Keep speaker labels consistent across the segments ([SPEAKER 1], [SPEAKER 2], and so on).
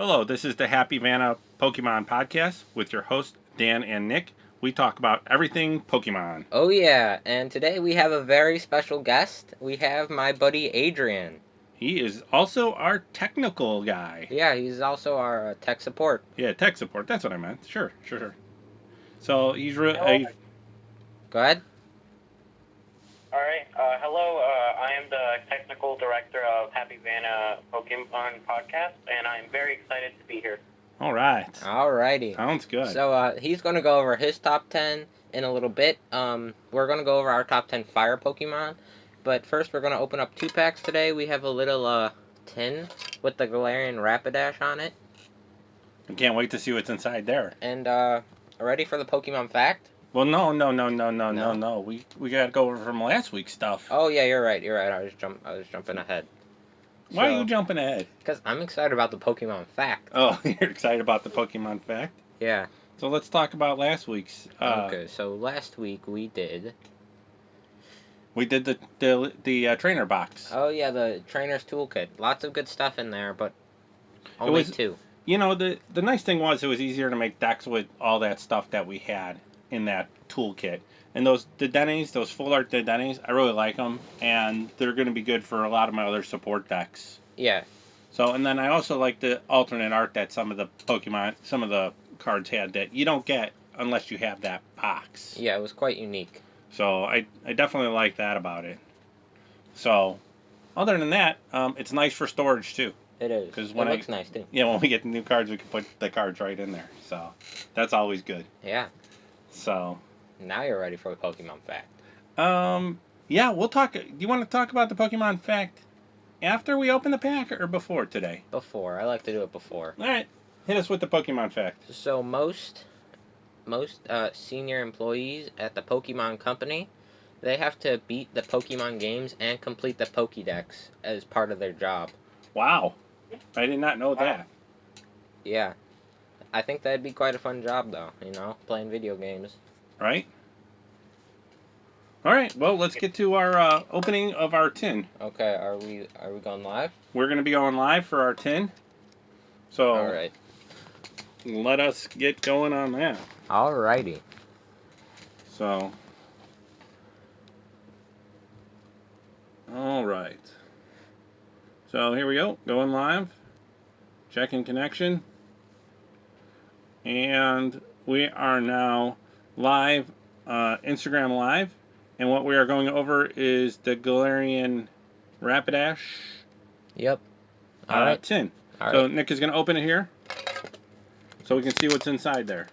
[SPEAKER 1] Hello, this is the Happy Vanna Pokemon Podcast with your hosts, Dan and Nick. We talk about everything Pokemon.
[SPEAKER 2] Oh yeah, and today we have a very special guest. We have my buddy Adrian.
[SPEAKER 1] He is also our technical guy.
[SPEAKER 2] Yeah, he's also our tech support.
[SPEAKER 1] Yeah, tech support. That's what I meant. Sure. So he's
[SPEAKER 2] Go ahead.
[SPEAKER 3] Alright, hello, I am the technical director of Happy Vanna Pokemon Podcast, and I'm very excited to be here.
[SPEAKER 1] All right.
[SPEAKER 2] Alrighty.
[SPEAKER 1] Sounds good.
[SPEAKER 2] So he's going to go over his top 10 in a little bit. We're going to go over our top 10 fire Pokemon. But first we're going to open up 2 packs today. We have a little tin with the Galarian Rapidash on it.
[SPEAKER 1] I can't wait to see what's inside there.
[SPEAKER 2] And ready for the Pokemon fact?
[SPEAKER 1] Well, no. We got to go over from last week's stuff.
[SPEAKER 2] Oh yeah, you're right. I was jumping ahead.
[SPEAKER 1] Why are you jumping ahead?
[SPEAKER 2] Because I'm excited about the Pokemon fact.
[SPEAKER 1] Oh, you're excited about the Pokemon fact?
[SPEAKER 2] Yeah.
[SPEAKER 1] So let's talk about last week's.
[SPEAKER 2] Okay, so last week we did
[SPEAKER 1] the trainer box.
[SPEAKER 2] Oh yeah, the trainer's toolkit. Lots of good stuff in there, but only 2.
[SPEAKER 1] You know, the nice thing was it was easier to make decks with all that stuff that we had in that toolkit. And those Dedennis, those full art Dedennis, I really like them, and they're going to be good for a lot of my other support decks.
[SPEAKER 2] Yeah.
[SPEAKER 1] So, and then I also like the alternate art that some of the cards had that you don't get unless you have that box.
[SPEAKER 2] Yeah, it was quite unique.
[SPEAKER 1] So I definitely like that about it. So, other than that, it's nice for storage too.
[SPEAKER 2] It is. It looks nice too.
[SPEAKER 1] Yeah, when we get the new cards, we can put the cards right in there. So, that's always good.
[SPEAKER 2] Yeah.
[SPEAKER 1] So.
[SPEAKER 2] Now you're ready for the Pokemon fact.
[SPEAKER 1] Yeah, we'll talk. Do you want to talk about the Pokemon fact after we open the pack or before today?
[SPEAKER 2] Before. I like to do it before.
[SPEAKER 1] All right. Hit us with the Pokemon fact.
[SPEAKER 2] So most senior employees at the Pokemon Company, they have to beat the Pokemon games and complete the Pokédex as part of their job.
[SPEAKER 1] Wow. I did not know that.
[SPEAKER 2] Yeah. I think that'd be quite a fun job, though, playing video games.
[SPEAKER 1] Right? All right, well, let's get to our opening of our tin.
[SPEAKER 2] Okay, are we going live?
[SPEAKER 1] We're going to be going live for our tin. So,
[SPEAKER 2] all right.
[SPEAKER 1] Let us get going on that.
[SPEAKER 2] All righty.
[SPEAKER 1] So, all right. So, here we go. Going live. Checking connection. And we are now live, Instagram Live. And what we are going over is the Galarian Rapidash.
[SPEAKER 2] Yep. All right.
[SPEAKER 1] Tin.
[SPEAKER 2] All
[SPEAKER 1] so
[SPEAKER 2] right.
[SPEAKER 1] Nick is going to open it here so we can see what's inside there.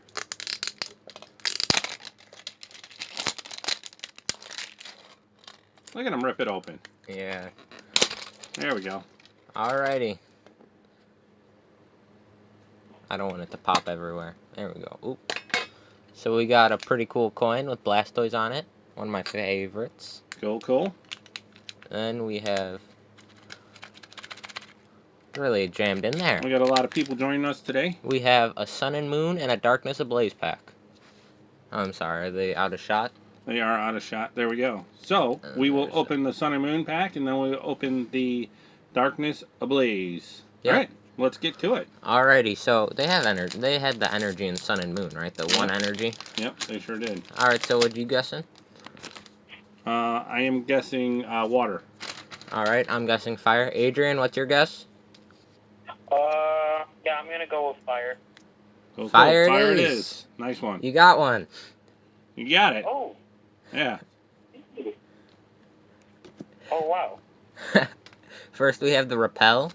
[SPEAKER 1] Look at him rip it open.
[SPEAKER 2] Yeah.
[SPEAKER 1] There we go.
[SPEAKER 2] Alrighty. I don't want it to pop everywhere. There we go. Oop. So we got a pretty cool coin with Blastoise on it. One of my favorites.
[SPEAKER 1] Cool.
[SPEAKER 2] Then we have really jammed in there.
[SPEAKER 1] We got a lot of people joining us today.
[SPEAKER 2] We have a Sun and Moon and a Darkness Ablaze pack. I'm sorry, are they out of shot?
[SPEAKER 1] They are out of shot. There we go. So we will open the Sun and Moon pack, and then we'll open the Darkness Ablaze.
[SPEAKER 2] Yep.
[SPEAKER 1] All right, let's get to it.
[SPEAKER 2] Alrighty, so they have energy. They had the energy in Sun and Moon, right? The one energy.
[SPEAKER 1] Yep, they sure did.
[SPEAKER 2] All right, so what you guessing?
[SPEAKER 1] I am guessing water.
[SPEAKER 2] All right, I'm guessing fire. Adrian, what's your guess?
[SPEAKER 3] Yeah, I'm gonna go with fire.
[SPEAKER 1] Cool.
[SPEAKER 2] Fire
[SPEAKER 1] it is. Nice one.
[SPEAKER 2] You got one.
[SPEAKER 1] You got it.
[SPEAKER 3] Oh.
[SPEAKER 1] Yeah.
[SPEAKER 3] Oh, wow.
[SPEAKER 2] First, we have the Repel.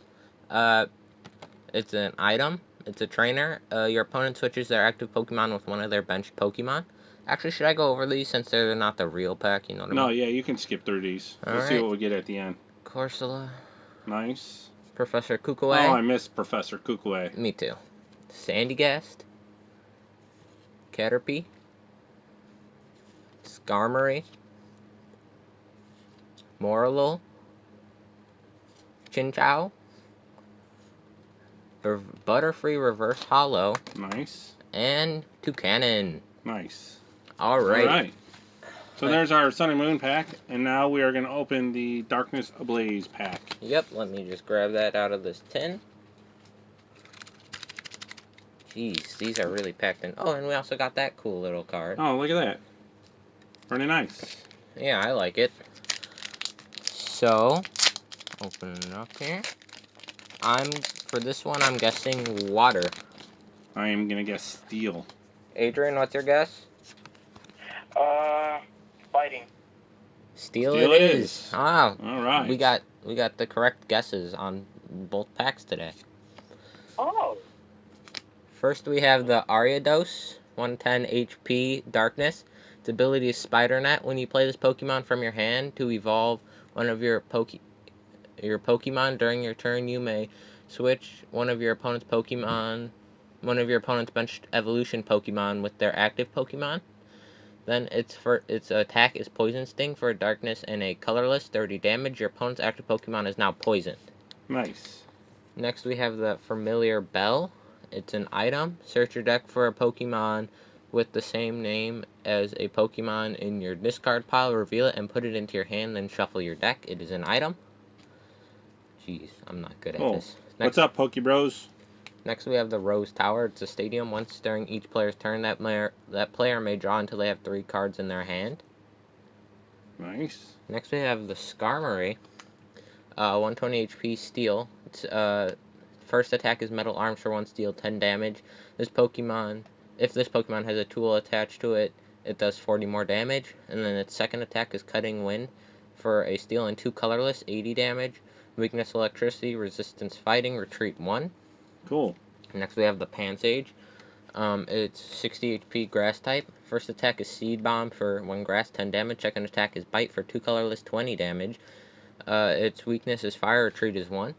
[SPEAKER 2] It's an item. It's a trainer. Your opponent switches their active Pokemon with one of their bench Pokemon. Actually, should I go over these since they're not the real pack? You know what I mean?
[SPEAKER 1] No, yeah, you can skip through these. Let's see what we get at the end.
[SPEAKER 2] Corsola.
[SPEAKER 1] Nice.
[SPEAKER 2] Professor Kukue.
[SPEAKER 1] Oh, I missed Professor Kukue.
[SPEAKER 2] Me too. Sandygast. Caterpie. Skarmory. Morlul. Chinchou. Butterfree Reverse Hollow.
[SPEAKER 1] Nice.
[SPEAKER 2] And Toucanon.
[SPEAKER 1] Nice.
[SPEAKER 2] All right.
[SPEAKER 1] So there's our Sun and Moon pack, and now we are going to open the Darkness Ablaze pack.
[SPEAKER 2] Yep, let me just grab that out of this tin. Jeez, these are really packed in. Oh, and we also got that cool little card.
[SPEAKER 1] Oh, look at that. Pretty nice.
[SPEAKER 2] Yeah, I like it. So, open it up here. For this one, I'm guessing water.
[SPEAKER 1] I am going to guess steel.
[SPEAKER 2] Adrian, what's your guess?
[SPEAKER 3] Fighting.
[SPEAKER 2] Steel
[SPEAKER 1] Steel
[SPEAKER 2] it
[SPEAKER 1] it
[SPEAKER 2] is.
[SPEAKER 1] is.
[SPEAKER 2] Ah,
[SPEAKER 1] All right.
[SPEAKER 2] we got the correct guesses on both packs today.
[SPEAKER 3] Oh.
[SPEAKER 2] First, we have the Ariados, 110 HP Darkness. Its ability is Spider Net. When you play this Pokemon from your hand to evolve one of your Pokemon during your turn, you may switch one of your opponent's benched evolution Pokemon with their active Pokemon. Then its attack is Poison Sting for Darkness and a colorless 30 damage. Your opponent's active Pokemon is now poisoned.
[SPEAKER 1] Nice.
[SPEAKER 2] Next we have the Familiar Bell. It's an item. Search your deck for a Pokemon with the same name as a Pokemon in your discard pile. Reveal it and put it into your hand, then shuffle your deck. It is an item. Jeez, I'm not good at this.
[SPEAKER 1] What's up, Pokebros?
[SPEAKER 2] Next we have the Rose Tower. It's a stadium. Once during each player's turn, that player may draw until they have 3 cards in their hand.
[SPEAKER 1] Nice.
[SPEAKER 2] Next we have the Skarmory. 120 HP steel. Its first attack is Metal Arms for 1 steel, 10 damage. If this Pokemon has a tool attached to it, it does 40 more damage. And then its second attack is Cutting Wind for a steel and 2 colorless, 80 damage. Weakness Electricity, Resistance Fighting, Retreat 1.
[SPEAKER 1] Cool.
[SPEAKER 2] Next we have the Pansage. It's 60 HP grass type. First attack is Seed Bomb for 1 grass, 10 damage. Second attack is Bite for 2 colorless, 20 damage. Its weakness is Fire, Retreat is 1.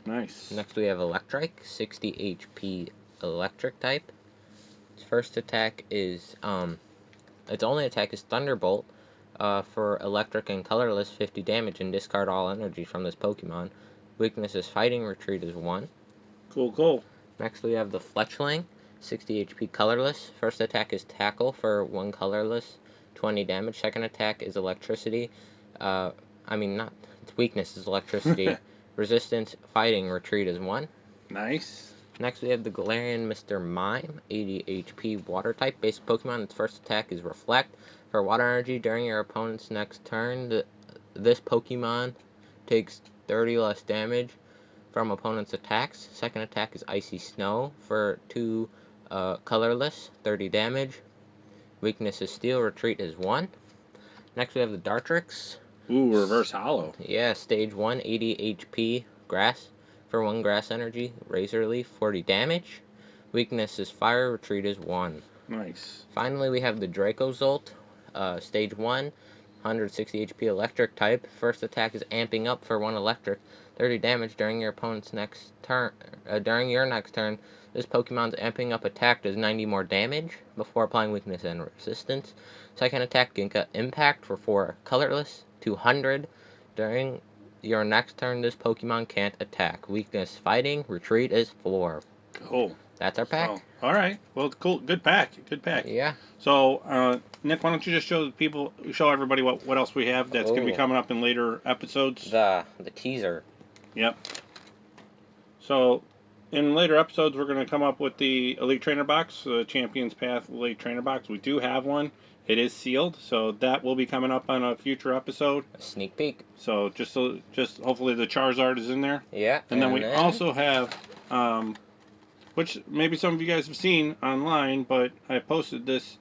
[SPEAKER 1] Nice.
[SPEAKER 2] Next we have Electrike, 60 HP electric type. Its first attack is, its only attack is Thunderbolt for electric and colorless, 50 damage, and discard all energy from this Pokemon. Weakness is Fighting, Retreat is 1.
[SPEAKER 1] Cool.
[SPEAKER 2] Next we have the Fletchling, 60 HP colorless. First attack is Tackle for 1 colorless, 20 damage. Second attack is Electricity. Its weakness is Electricity. Resistance, Fighting, Retreat is 1.
[SPEAKER 1] Nice.
[SPEAKER 2] Next we have the Galarian Mr. Mime, 80 HP water type. Basic Pokemon, its first attack is Reflect. For water energy during your opponent's next turn, this Pokemon takes 30 less damage from opponent's attacks. Second attack is Icy Snow for 2 colorless, 30 damage. Weakness is Steel, Retreat is 1. Next we have the Dartrix.
[SPEAKER 1] Ooh, reverse hollow.
[SPEAKER 2] Yeah, stage 1, 80 HP grass for 1 grass energy. Razor Leaf, 40 damage. Weakness is Fire, Retreat is 1.
[SPEAKER 1] Nice.
[SPEAKER 2] Finally, we have the Dracozolt. Stage 1, 160 HP electric type. First attack is Amping Up for 1 electric, 30 damage during your opponent's next turn. During your next turn, this Pokemon's Amping Up attack does 90 more damage before applying weakness and resistance. Second attack, Ginka Impact for 4 colorless, 200. During your next turn, this Pokemon can't attack. Weakness Fighting, Retreat is 4.
[SPEAKER 1] Cool.
[SPEAKER 2] That's our pack.
[SPEAKER 1] All right. Well, cool. Good pack.
[SPEAKER 2] Yeah.
[SPEAKER 1] So, Nick, why don't you just show everybody what else we have that's going to be coming up in later episodes?
[SPEAKER 2] The teaser.
[SPEAKER 1] Yep. So, in later episodes, we're going to come up with the Elite Trainer Box, the Champions Path Elite Trainer Box. We do have one. It is sealed, so that will be coming up on a future episode.
[SPEAKER 2] A sneak peek.
[SPEAKER 1] So, just hopefully the Charizard is in there.
[SPEAKER 2] Yeah.
[SPEAKER 1] And then we also have, which maybe some of you guys have seen online, but I posted this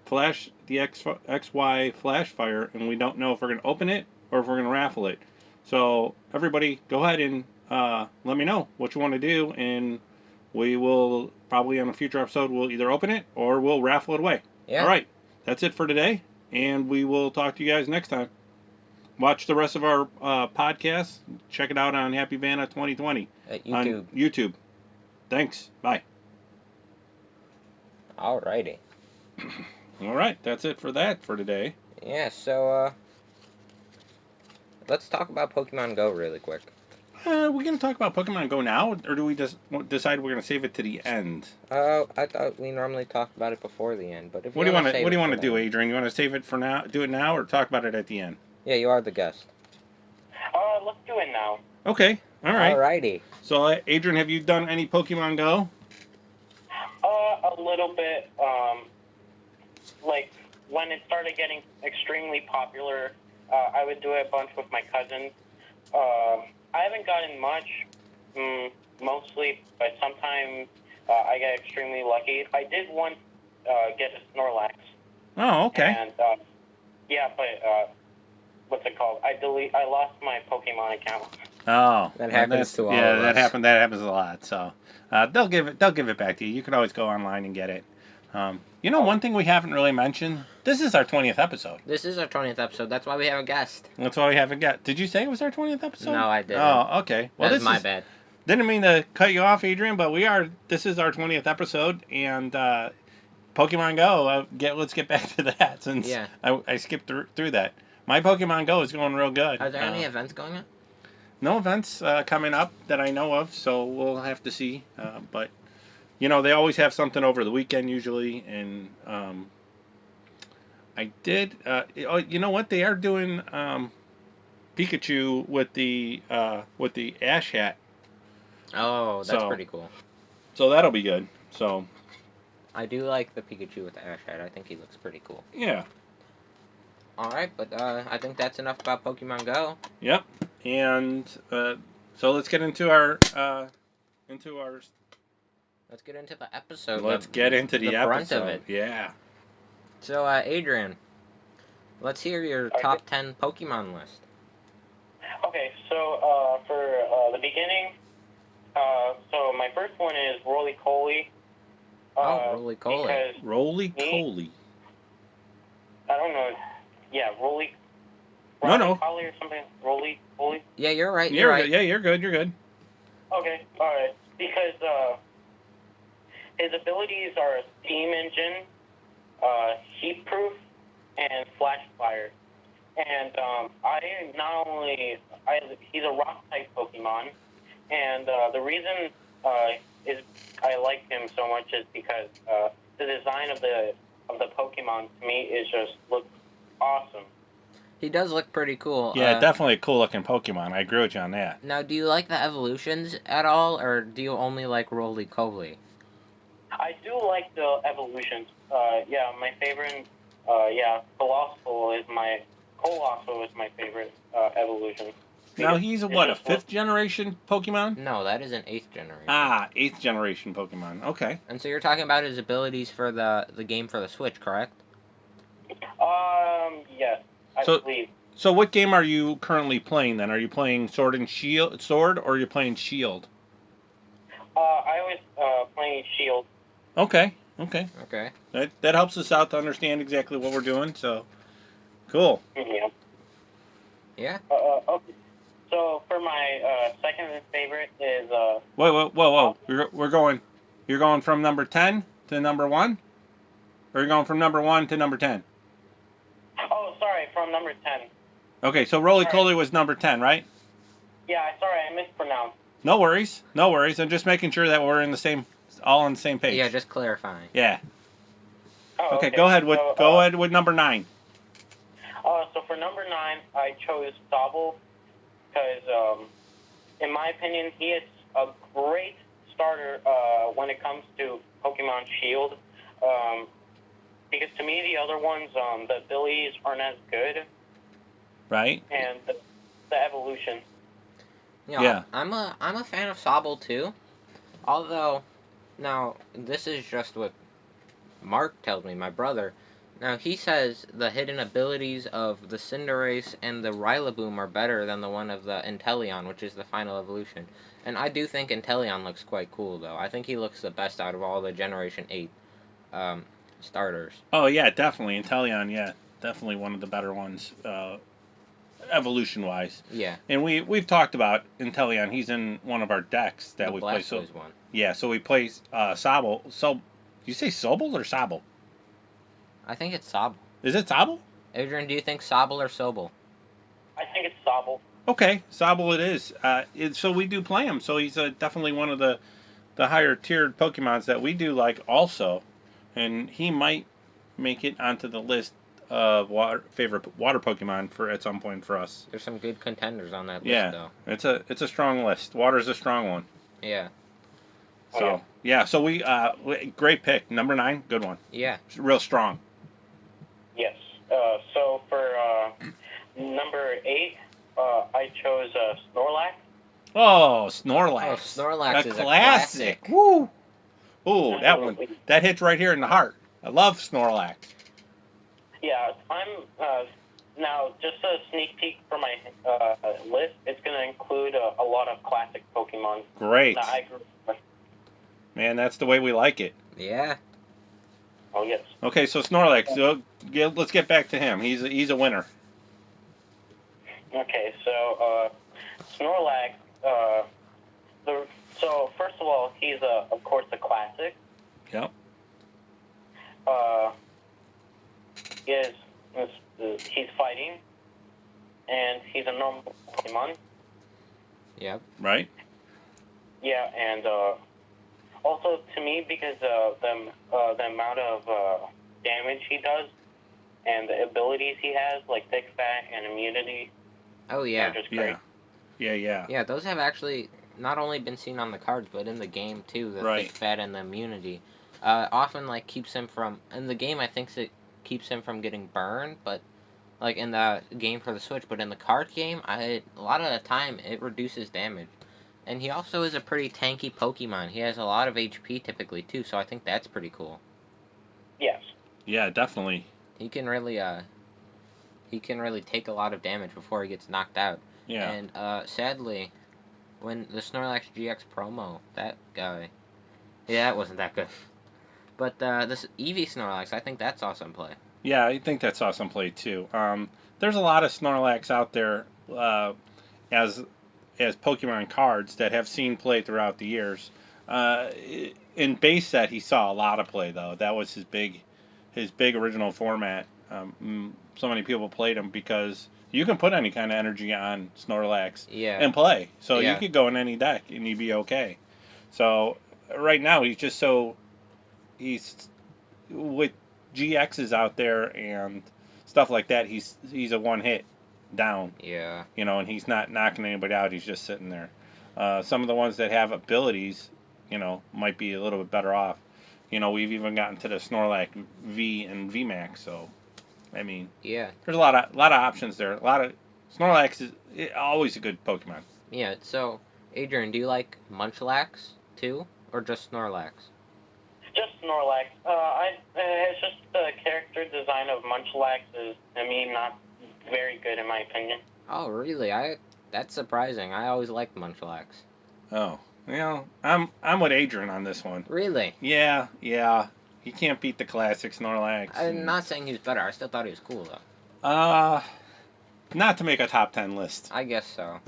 [SPEAKER 1] the XY Flash Fire, and we don't know if we're going to open it or if we're going to raffle it. So, everybody, go ahead and let me know what you want to do, and we will probably on a future episode, we'll either open it or we'll raffle it away.
[SPEAKER 2] Yeah.
[SPEAKER 1] All right. That's it for today, and we will talk to you guys next time. Watch the rest of our podcast. Check it out on Happy Vanna 2020
[SPEAKER 2] at YouTube.
[SPEAKER 1] On YouTube. Thanks. Bye.
[SPEAKER 2] Alrighty.
[SPEAKER 1] All right. That's it for today.
[SPEAKER 2] Yeah, so let's talk about Pokemon Go really quick.
[SPEAKER 1] We're going to talk about Pokemon Go now, or do we just decide we're going to save it to the end?
[SPEAKER 2] I thought we normally talk about it before the end, but if
[SPEAKER 1] what do you want to do, Adrian? You want to save it for now? Do it now, or talk about it at the end?
[SPEAKER 2] Yeah, you are the guest.
[SPEAKER 3] Let's do it now.
[SPEAKER 1] Okay. All right.
[SPEAKER 2] Alrighty.
[SPEAKER 1] So, Adrian, have you done any Pokemon Go?
[SPEAKER 3] a little bit, like, when it started getting extremely popular, I would do it a bunch with my cousins. I haven't gotten much, mostly, but sometimes I get extremely lucky. I did once get a Snorlax.
[SPEAKER 1] Oh, okay.
[SPEAKER 3] And, yeah, but, what's it called? I lost my Pokemon account.
[SPEAKER 1] Oh,
[SPEAKER 2] That happens to all of us.
[SPEAKER 1] That happens a lot. So they'll give it back to you. You can always go online and get it. One thing we haven't really mentioned. This is our 20th episode.
[SPEAKER 2] This is our 20th episode. That's why we have a guest.
[SPEAKER 1] That's why we haven't got. Did you say it was our 20th episode?
[SPEAKER 2] No, I didn't.
[SPEAKER 1] Oh, okay. Well,
[SPEAKER 2] that's my bad.
[SPEAKER 1] Didn't mean to cut you off, Adrian, but this is our 20th episode, and Pokemon Go. Let's get back to that since I skipped through that. My Pokemon Go is going real good.
[SPEAKER 2] Are there any events going on?
[SPEAKER 1] No events coming up that I know of, so we'll have to see. But they always have something over the weekend usually, and I did. You know what? They are doing Pikachu with the Ash hat.
[SPEAKER 2] Oh, that's pretty cool.
[SPEAKER 1] So that'll be good. So
[SPEAKER 2] I do like the Pikachu with the Ash hat. I think he looks pretty cool.
[SPEAKER 1] Yeah.
[SPEAKER 2] All right, but I think that's enough about Pokemon Go.
[SPEAKER 1] Yep. And so let's get into our
[SPEAKER 2] Let's get into the episode.
[SPEAKER 1] Let's get into the episode.
[SPEAKER 2] Brunt of it.
[SPEAKER 1] Yeah.
[SPEAKER 2] So, Adrian, let's hear your top 10 Pokemon list.
[SPEAKER 3] Okay, so for the beginning, so my first one is Roly-Poly.
[SPEAKER 2] Roly-Poly.
[SPEAKER 1] Roly-Poly.
[SPEAKER 3] I don't know. Yeah, Roly.
[SPEAKER 1] No.
[SPEAKER 3] Poly or something. Roly-Poly.
[SPEAKER 2] Yeah, you're right. You're right.
[SPEAKER 1] Yeah, you're good. You're good.
[SPEAKER 3] Okay, all right. Because his abilities are a steam engine, heat proof, and flash fire. And he's a rock type Pokemon, and the reason is I like him so much is because the design of the Pokemon to me is just looks awesome.
[SPEAKER 2] He does look pretty cool.
[SPEAKER 1] Yeah, definitely a cool looking Pokemon. I agree with you on that.
[SPEAKER 2] Now, do you like the evolutions at all, or do you only like Roly-Poly?
[SPEAKER 3] I do like the evolutions. Yeah, my favorite. Colossal is my favorite evolution.
[SPEAKER 1] Now he's a 5th generation Pokemon?
[SPEAKER 2] No, that is an 8th generation.
[SPEAKER 1] 8th generation Pokemon. Okay.
[SPEAKER 2] And so you're talking about his abilities for the game for the Switch, correct?
[SPEAKER 3] Yes, I believe.
[SPEAKER 1] So what game are you currently playing then? Are you playing Sword or are you playing Shield?
[SPEAKER 3] I was playing Shield.
[SPEAKER 1] Okay. That helps us out to understand exactly what we're doing. So, cool.
[SPEAKER 3] Yeah. Okay. So for my second favorite is
[SPEAKER 1] Whoa! You're going from number 10 to number 1, or you're going from number 1 to number 10?
[SPEAKER 3] Oh, sorry, from number 10.
[SPEAKER 1] Okay, so Roly-Poly was number 10, right?
[SPEAKER 3] Yeah, sorry, I mispronounced.
[SPEAKER 1] No worries. I'm just making sure that we're all on the same page.
[SPEAKER 2] Yeah, just clarifying.
[SPEAKER 1] Yeah.
[SPEAKER 3] Oh,
[SPEAKER 1] okay, go ahead with number 9.
[SPEAKER 3] So for number 9, I chose Sobble because, in my opinion, he is a great starter when it comes to Pokemon Shield. Because to me, the other ones, the abilities aren't as good.
[SPEAKER 1] Right.
[SPEAKER 3] And the evolution.
[SPEAKER 2] Yeah. I'm a fan of Sobble too. Although, now this is just what Mark tells me, my brother. Now he says the hidden abilities of the Cinderace and the Rillaboom are better than the one of the Inteleon, which is the final evolution. And I do think Inteleon looks quite cool though. I think he looks the best out of all the Generation 8 starters.
[SPEAKER 1] Oh yeah, definitely Inteleon. Yeah, definitely one of the better ones, evolution wise.
[SPEAKER 2] Yeah.
[SPEAKER 1] And we've talked about Inteleon. He's in one of our decks that we play. So
[SPEAKER 2] one.
[SPEAKER 1] Yeah, so we play Sobble. So you say Sobble or Sobble?
[SPEAKER 2] I think it's Sobble.
[SPEAKER 1] Is it Sobble?
[SPEAKER 2] Adrian, do you think Sobble or Sobble?
[SPEAKER 3] I think it's Sobble.
[SPEAKER 1] Okay, Sobble it is. So we do play him. So he's definitely one of the higher tiered Pokemons that we do like also. And he might make it onto the list of favorite water Pokemon at some point for us.
[SPEAKER 2] There's some good contenders on that list, though.
[SPEAKER 1] It's a strong list. Water's a strong one.
[SPEAKER 2] Yeah.
[SPEAKER 1] So Yeah. So great pick. Number 9, good one.
[SPEAKER 2] Yeah.
[SPEAKER 1] Real strong.
[SPEAKER 3] Yes. So for number 8, I chose Snorlax.
[SPEAKER 1] Oh,
[SPEAKER 2] Oh,
[SPEAKER 1] Snorlax.
[SPEAKER 2] Snorlax
[SPEAKER 1] A
[SPEAKER 2] is a
[SPEAKER 1] classic.
[SPEAKER 2] classic.
[SPEAKER 1] Woo. Ooh, that one.
[SPEAKER 3] Absolutely.
[SPEAKER 1] That hits right here in the heart. I love Snorlax.
[SPEAKER 3] Yeah, I'm now just a sneak peek for my list. It's going to include a lot of classic Pokemon
[SPEAKER 1] Great.
[SPEAKER 3] that I grew up with.
[SPEAKER 1] Man, that's the way we like it.
[SPEAKER 2] Yeah.
[SPEAKER 3] Oh yes.
[SPEAKER 1] Okay, so Snorlax. So, let's get back to him. He's a winner.
[SPEAKER 3] Okay, so Snorlax. So first of all, he's of course a classic.
[SPEAKER 1] Yep.
[SPEAKER 3] Uh, is he's fighting, and he's a normal Pokemon.
[SPEAKER 2] Yep.
[SPEAKER 1] Right.
[SPEAKER 3] Yeah, and also to me because the amount of damage he does and the abilities he has, like Thick Fat and Immunity,
[SPEAKER 2] Oh
[SPEAKER 3] are
[SPEAKER 2] yeah.
[SPEAKER 3] just great.
[SPEAKER 1] Yeah.
[SPEAKER 2] Yeah, those have actually not only been seen on the cards, but in the game too. The
[SPEAKER 1] Right.
[SPEAKER 2] thick fat and the immunity, often like keeps him from. In the game, I think it keeps him from getting burned, but like in the game for the Switch. But in the card game, a lot of the time it reduces damage. And he also is a pretty tanky Pokemon. He has a lot of HP typically too, so I think that's pretty cool.
[SPEAKER 3] Yes.
[SPEAKER 1] Yeah, definitely.
[SPEAKER 2] He can really take a lot of damage before he gets knocked out.
[SPEAKER 1] Yeah.
[SPEAKER 2] And sadly, when the Snorlax GX promo, that guy, yeah, that wasn't that good. But this Eevee Snorlax, I think that's awesome play.
[SPEAKER 1] Yeah, I think that's awesome play too. There's a lot of Snorlax out there as Pokemon cards that have seen play throughout the years. Uh, in base set, he saw a lot of play though. That was his big original format. So many people played him because you can put any kind of energy on Snorlax
[SPEAKER 2] Yeah.
[SPEAKER 1] and play. So you
[SPEAKER 2] Yeah.
[SPEAKER 1] could go in any deck and you'd be okay. So right now he's with GXs out there and stuff like that. He's a one hit down,
[SPEAKER 2] Yeah.
[SPEAKER 1] and he's not knocking anybody out. He's just sitting there. Some of the ones that have abilities, might be a little bit better off. We've even gotten to the Snorlax V and VMAX. So, I mean,
[SPEAKER 2] Yeah.
[SPEAKER 1] there's a lot of options there. A lot of Snorlax is always a good Pokemon.
[SPEAKER 2] Yeah. So, Adrian, do you like Munchlax too, or just Snorlax?
[SPEAKER 3] Just Snorlax. It's just the character design of Munchlax is, not very good in my opinion.
[SPEAKER 2] Oh, really? That's surprising. I always liked Munchlax.
[SPEAKER 1] Oh, I'm with Adrian on this one.
[SPEAKER 2] Really?
[SPEAKER 1] Yeah. You can't beat the classic Snorlax.
[SPEAKER 2] I'm not saying he was better. I still thought he was cool though.
[SPEAKER 1] Not to make a top 10 list.
[SPEAKER 2] I guess so.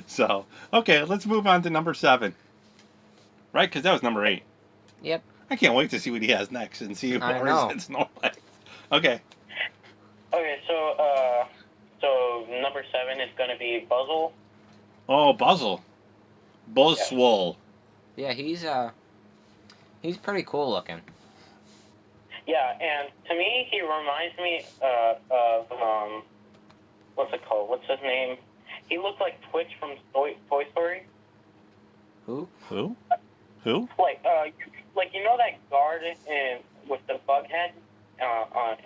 [SPEAKER 1] So, okay, let's move on to number 7. Right? Because that was number 8.
[SPEAKER 2] Yep.
[SPEAKER 1] I can't wait to see what he has next and see if
[SPEAKER 2] I
[SPEAKER 1] or
[SPEAKER 2] know.
[SPEAKER 1] it's Snorlax. Okay.
[SPEAKER 3] Okay, so number 7 is going to be Buzzle.
[SPEAKER 1] Oh, Buzzle. Buzzwole.
[SPEAKER 2] Yeah, he's pretty cool looking.
[SPEAKER 3] Yeah, and to me, he reminds me of what's it called? What's his name? He looks like Twitch from Toy Story.
[SPEAKER 2] Who?
[SPEAKER 3] Like you know that guard with the bug head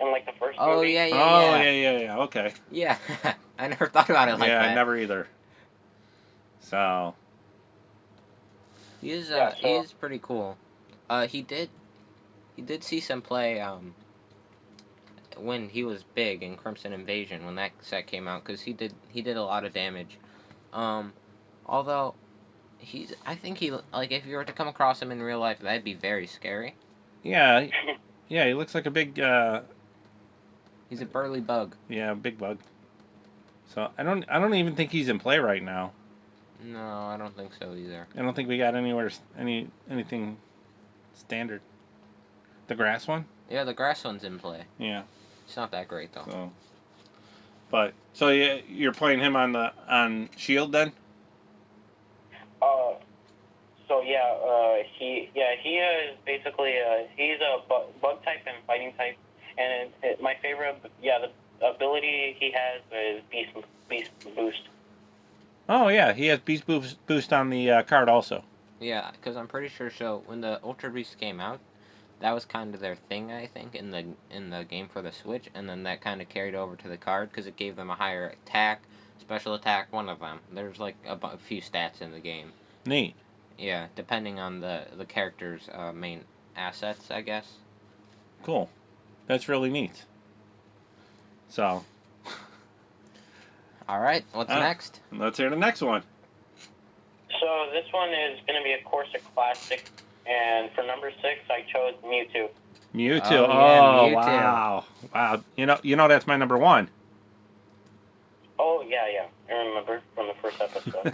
[SPEAKER 3] in like the first
[SPEAKER 2] Oh
[SPEAKER 3] movie.
[SPEAKER 1] Yeah. Okay.
[SPEAKER 2] Yeah. I never thought about it like that.
[SPEAKER 1] Yeah, never either. So.
[SPEAKER 2] He is
[SPEAKER 3] Yeah,
[SPEAKER 2] he is pretty cool. He did see some play when he was big in Crimson Invasion when that set came out because he did a lot of damage. Although I think he like if you were to come across him in real life that'd be very scary.
[SPEAKER 1] Yeah. Yeah, he looks like a big.
[SPEAKER 2] He's a burly bug.
[SPEAKER 1] Yeah, big bug. So I don't even think he's in play right now.
[SPEAKER 2] No, I don't think so either.
[SPEAKER 1] I don't think we got anything standard. The grass one?
[SPEAKER 2] Yeah, the grass one's in play.
[SPEAKER 1] Yeah.
[SPEAKER 2] It's not that great though.
[SPEAKER 1] So yeah, you're playing him on Shield then?
[SPEAKER 3] He is basically he's a bug type and fighting type, and my favorite the ability he has is Beast Boost.
[SPEAKER 1] Oh yeah, he has Beast Boost on the card also.
[SPEAKER 2] Yeah, because I'm pretty sure. So when the Ultra Beast came out, that was kind of their thing, I think, in the game for the Switch, and then that kind of carried over to the card because it gave them a higher attack, special attack, one of them. There's like a few stats in the game.
[SPEAKER 1] Neat.
[SPEAKER 2] Yeah, depending on the character's main assets, I guess.
[SPEAKER 1] Cool. That's really neat. So.
[SPEAKER 2] All right, what's next?
[SPEAKER 1] Let's hear the next one.
[SPEAKER 3] So this one is going to be, of course, a classic. And for number 6, I chose Mewtwo.
[SPEAKER 1] Mewtwo.
[SPEAKER 2] Oh, yeah, Mewtwo.
[SPEAKER 1] Wow. Wow. You know that's my number 1.
[SPEAKER 3] Oh, yeah. I remember from the first episode.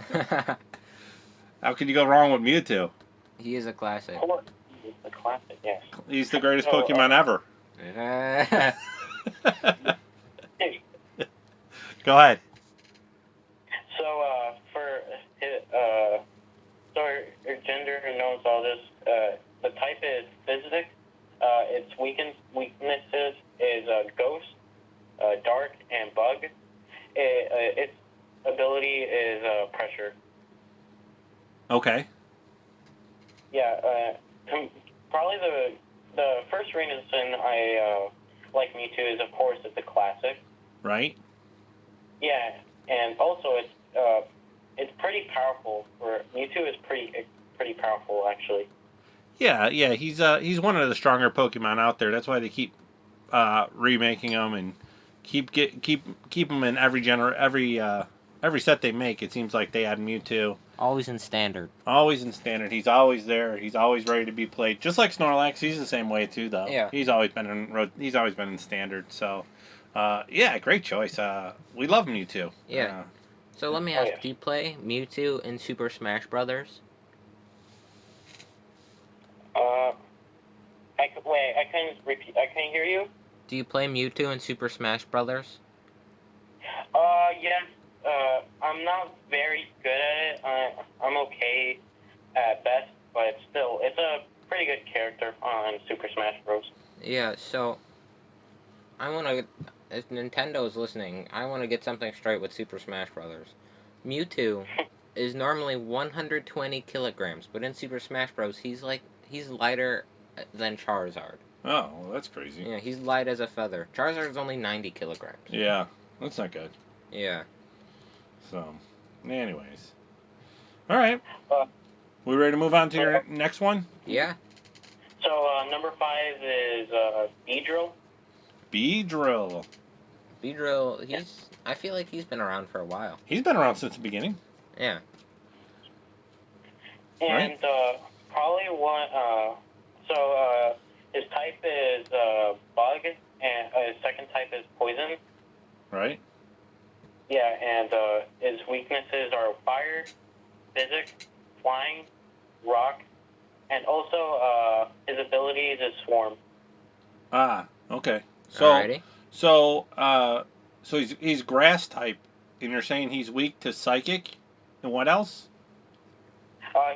[SPEAKER 1] How could you go wrong with Mewtwo?
[SPEAKER 2] He is a classic.
[SPEAKER 3] Of course, he's a classic, yes.
[SPEAKER 1] He's the greatest Pokemon ever. Go ahead.
[SPEAKER 3] So, so her gender knows all this. The type is Physic. Its weaknesses is Ghost, Dark, and Bug. Its ability is Pressure.
[SPEAKER 1] Okay.
[SPEAKER 3] Yeah, probably the first reason I like Mewtwo is, of course, it's a classic.
[SPEAKER 1] Right.
[SPEAKER 3] Yeah, and also it's pretty powerful. Mewtwo is pretty powerful, actually.
[SPEAKER 1] Yeah. He's one of the stronger Pokemon out there. That's why they keep remaking them and keep them in every set they make. It seems like they add Mewtwo.
[SPEAKER 2] Always in standard.
[SPEAKER 1] Always in standard. He's always there. He's always ready to be played. Just like Snorlax, he's the same way too, though.
[SPEAKER 2] Yeah.
[SPEAKER 1] He's always been in standard. So, yeah, great choice. We love Mewtwo.
[SPEAKER 2] Yeah. So let me ask, do you play Mewtwo in Super Smash Brothers?
[SPEAKER 3] I couldn't repeat. I can't hear you.
[SPEAKER 2] Do you play Mewtwo in Super Smash Brothers?
[SPEAKER 3] Yes. I'm not very good at it. I'm okay at best, but still, it's a pretty good character on Super Smash Bros.
[SPEAKER 2] Yeah, so I want to, if Nintendo's listening, I want to get something straight with Super Smash Brothers. Mewtwo is normally 120 kilograms, but in Super Smash Bros, he's lighter than Charizard.
[SPEAKER 1] Oh, well, that's crazy.
[SPEAKER 2] Yeah, he's light as a feather. Charizard's only 90 kilograms.
[SPEAKER 1] Yeah, that's not good.
[SPEAKER 2] Yeah.
[SPEAKER 1] So, anyways. All right. We ready to move on to your next one?
[SPEAKER 2] Yeah.
[SPEAKER 3] So, number 5 is Beedrill.
[SPEAKER 2] Beedrill, I feel like he's been around for a while.
[SPEAKER 1] He's been around since the beginning.
[SPEAKER 2] Yeah.
[SPEAKER 3] And probably one, his type is Bug, and his second type is Poison.
[SPEAKER 1] Right.
[SPEAKER 3] Yeah, and his weaknesses are Fire, Physics, Flying, Rock, and also his abilities is Swarm.
[SPEAKER 1] Ah, okay.
[SPEAKER 2] Alrighty.
[SPEAKER 1] So he's Grass type, and you're saying he's weak to Psychic, and what else?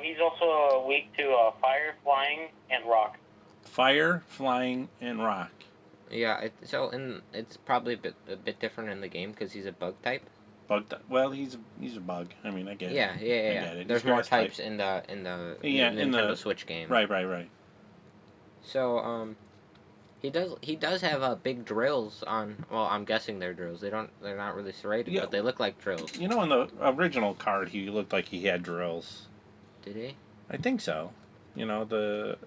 [SPEAKER 3] He's also weak to Fire, Flying, and Rock.
[SPEAKER 1] Fire, Flying, and Rock.
[SPEAKER 2] Yeah, it's probably a bit different in the game because he's a bug type.
[SPEAKER 1] Well, he's a bug. I mean, I get it.
[SPEAKER 2] Yeah.
[SPEAKER 1] I get it.
[SPEAKER 2] There's more types in the Nintendo Switch game.
[SPEAKER 1] Right.
[SPEAKER 2] So he does have big drills on. Well, I'm guessing they're drills. They're not really serrated, but they look like drills.
[SPEAKER 1] You know, in the original card, he looked like he had drills.
[SPEAKER 2] Did he?
[SPEAKER 1] I think so. You know, the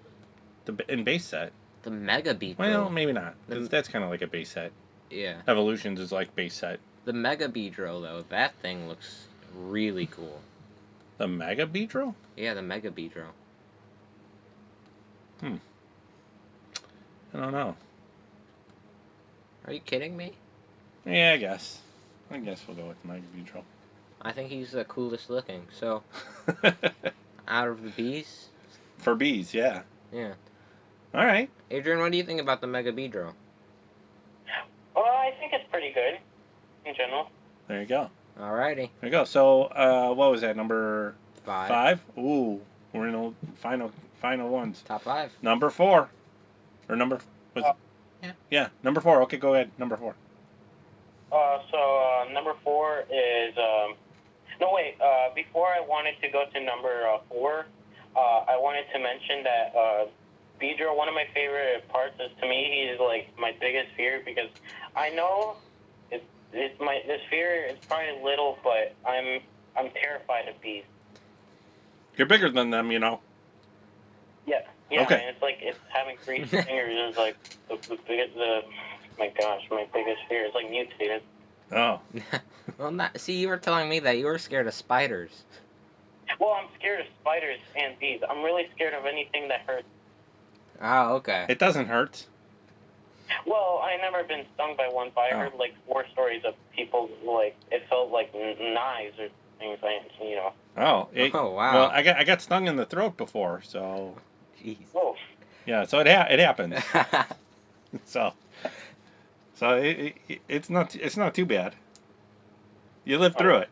[SPEAKER 1] in base set.
[SPEAKER 2] The Mega Beedrill.
[SPEAKER 1] Well, maybe not. That's kind of like a base set.
[SPEAKER 2] Yeah.
[SPEAKER 1] Evolutions is like base set.
[SPEAKER 2] The Mega Beedrill, though, that thing looks really cool.
[SPEAKER 1] The Mega Beedrill?
[SPEAKER 2] Yeah, the Mega Beedrill.
[SPEAKER 1] I don't know.
[SPEAKER 2] Are you kidding me?
[SPEAKER 1] Yeah, I guess we'll go with the Mega Beedrill.
[SPEAKER 2] I think he's the coolest looking. So, out of the bees?
[SPEAKER 1] For bees, yeah.
[SPEAKER 2] Yeah.
[SPEAKER 1] All right.
[SPEAKER 2] Adrian, what do you think about the Mega Beedrill?
[SPEAKER 3] Well, I think it's pretty good in general.
[SPEAKER 1] There you go.
[SPEAKER 2] Alrighty.
[SPEAKER 1] There you go. So, what was that, number
[SPEAKER 2] 5?
[SPEAKER 1] Ooh, we're in the final ones.
[SPEAKER 2] Top 5.
[SPEAKER 1] Number 4. Or number... Yeah, number 4. Okay, go ahead. Number 4.
[SPEAKER 3] Number 4 is... No, wait. Before I wanted to go to number 4, I wanted to mention that Beedrill, one of my favorite parts is, to me, he's like my biggest fear, because I know this fear is probably little, but I'm terrified of bees.
[SPEAKER 1] You're bigger than them, you know.
[SPEAKER 3] Yeah,
[SPEAKER 1] Okay.
[SPEAKER 3] and it's like it's having 3 fingers is like my gosh, my biggest fear is like mutated.
[SPEAKER 1] Oh.
[SPEAKER 2] Well, see, you were telling me that you were scared of spiders.
[SPEAKER 3] Well, I'm scared of spiders and bees. I'm really scared of anything that hurts.
[SPEAKER 2] Oh, okay.
[SPEAKER 1] It doesn't hurt.
[SPEAKER 3] Well, I never been stung by one, but I heard like 4 stories of people like it felt like knives or things like, you know.
[SPEAKER 1] Oh.
[SPEAKER 2] Oh, wow.
[SPEAKER 1] Well, I got stung in the throat before, so.
[SPEAKER 2] Jeez.
[SPEAKER 3] Oh.
[SPEAKER 1] Yeah, so it happens. So it's not too bad. You live through it.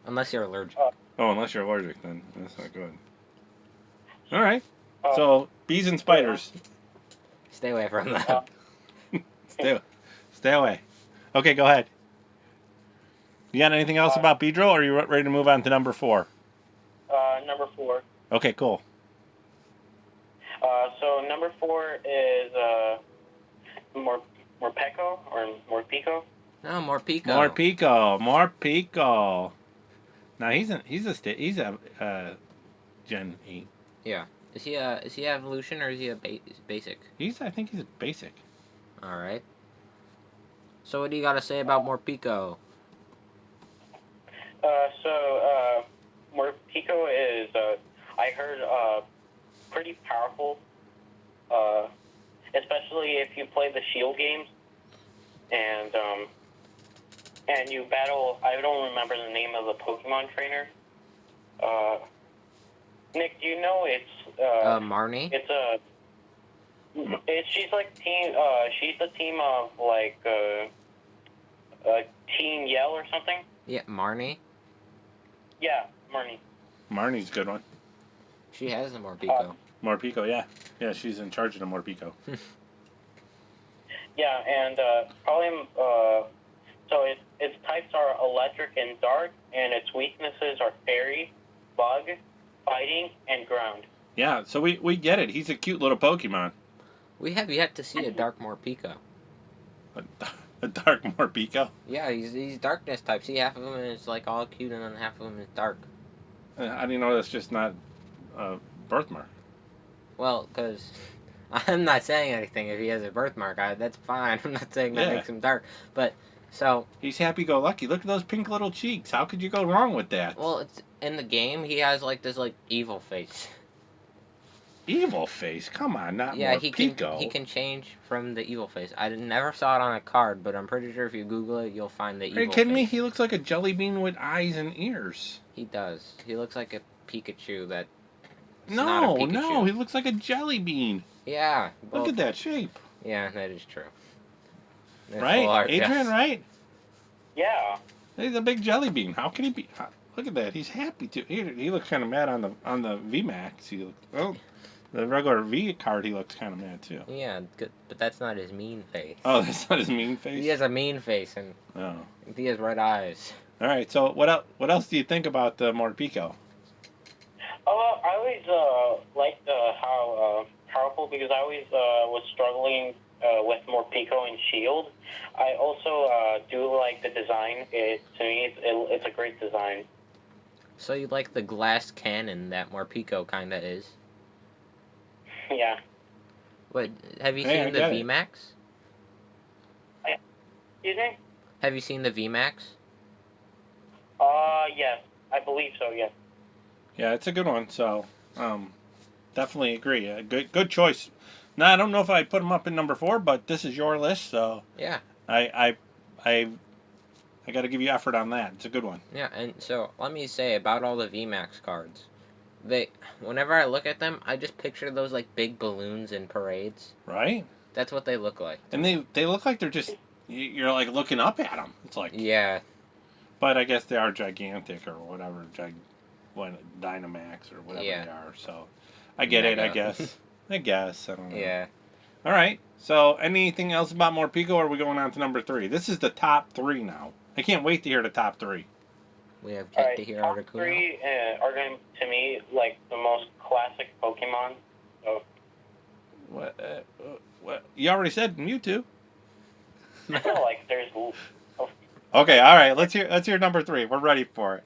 [SPEAKER 2] Unless you're allergic.
[SPEAKER 1] Oh, unless you're allergic, then that's not good. All right. So bees and spiders.
[SPEAKER 2] Stay away from them.
[SPEAKER 1] Stay away. Okay, go ahead. You got anything else about Beedrill, or are you ready to move on to number 4?
[SPEAKER 3] Number 4.
[SPEAKER 1] Okay, cool.
[SPEAKER 3] So number 4 is Morpeko or Morpeko.
[SPEAKER 2] No, more Pico.
[SPEAKER 1] More Pico. Now he's a Gen 8.
[SPEAKER 2] Yeah. Is he evolution or is he a basic?
[SPEAKER 1] I think he's a basic.
[SPEAKER 2] All right. So what do you got to say about Morpeko?
[SPEAKER 3] Morpeko is I heard pretty powerful, especially if you play the Shield games, and you battle. I don't remember the name of the Pokemon trainer. Nick, do you know it's
[SPEAKER 2] Marnie?
[SPEAKER 3] She's like team. She's the team of like Team Yell or something.
[SPEAKER 2] Yeah, Marnie.
[SPEAKER 3] Yeah, Marnie.
[SPEAKER 1] Marnie's a good one.
[SPEAKER 2] She has the Morpeko.
[SPEAKER 1] Morpeko, yeah. Yeah, she's in charge of the Morpeko.
[SPEAKER 3] Yeah, and probably so its types are electric and dark, and its weaknesses are fairy, bug, fighting, and ground.
[SPEAKER 1] Yeah, so we get it. He's a cute little Pokemon.
[SPEAKER 2] We have yet to see a dark Morpeko.
[SPEAKER 1] A dark Morpeko?
[SPEAKER 2] Yeah, he's darkness type. See, half of him is like all cute, and then half of him is dark.
[SPEAKER 1] How do you know that's just not birthmark?
[SPEAKER 2] Well, because I'm not saying anything. If he has a birthmark, that's fine. I'm not saying that makes him dark. But, so...
[SPEAKER 1] He's happy-go-lucky. Look at those pink little cheeks. How could you go wrong with that?
[SPEAKER 2] Well, it's in the game, he has, like, this, like, evil face.
[SPEAKER 1] Evil face? Come on, not
[SPEAKER 2] yeah,
[SPEAKER 1] Morpeko.
[SPEAKER 2] he can change from the evil face. I never saw it on a card, but I'm pretty sure if you Google it, you'll find the evil face.
[SPEAKER 1] Are you kidding me? He looks like a jelly bean with eyes and ears.
[SPEAKER 2] He does. He looks like a Pikachu that...
[SPEAKER 1] No, he looks like a jelly bean.
[SPEAKER 2] Yeah. Well,
[SPEAKER 1] look at that shape.
[SPEAKER 2] Yeah, that is true. That's
[SPEAKER 1] right? Adrian, right?
[SPEAKER 3] Yeah.
[SPEAKER 1] He's a big jelly bean. How can he be? Look at that. He's happy too. He looks kind of mad on the VMAX. The regular V card, he looks kind of mad too.
[SPEAKER 2] Yeah, good, but that's not his mean face.
[SPEAKER 1] Oh, that's not his mean face?
[SPEAKER 2] He has a mean face, and he has red eyes.
[SPEAKER 1] All right, so what else do you think about the Morpeko?
[SPEAKER 3] I always liked how powerful, because I always was struggling with Morpeko and Shield. I also do like the design. To me, it's a great design.
[SPEAKER 2] So you like the glass cannon that Morpeko kind of is?
[SPEAKER 3] Yeah.
[SPEAKER 2] What, have you seen the VMAX?
[SPEAKER 3] Excuse me?
[SPEAKER 2] Have you seen the VMAX?
[SPEAKER 3] Yes. I believe so, yes.
[SPEAKER 1] Yeah, it's a good one, so definitely agree. Good choice. Now, I don't know if I put him up in number 4, but this is your list, so
[SPEAKER 2] yeah.
[SPEAKER 1] I got to give you effort on that. It's a good one.
[SPEAKER 2] Yeah, and so let me say about all the VMAX cards. Whenever I look at them, I just picture those like big balloons in parades.
[SPEAKER 1] Right?
[SPEAKER 2] That's what they look like.
[SPEAKER 1] And they look like they're just, you're like looking up at them. It's like,
[SPEAKER 2] yeah.
[SPEAKER 1] But I guess they are gigantic or whatever, Dynamax or whatever they are. So I get it, I guess. I don't know.
[SPEAKER 2] Yeah.
[SPEAKER 1] All right. So anything else about Morpeko, or are we going on to number 3? This is the top 3 now. I can't wait to hear the top 3.
[SPEAKER 2] We have
[SPEAKER 3] All
[SPEAKER 2] yet
[SPEAKER 3] right,
[SPEAKER 2] to hear
[SPEAKER 3] top
[SPEAKER 2] Articuno.
[SPEAKER 3] three are going to me like the most classic Pokemon. So
[SPEAKER 1] What? You already said Mewtwo.
[SPEAKER 3] still, like, there's.
[SPEAKER 1] Okay, all right. Let's hear number 3. We're ready for it.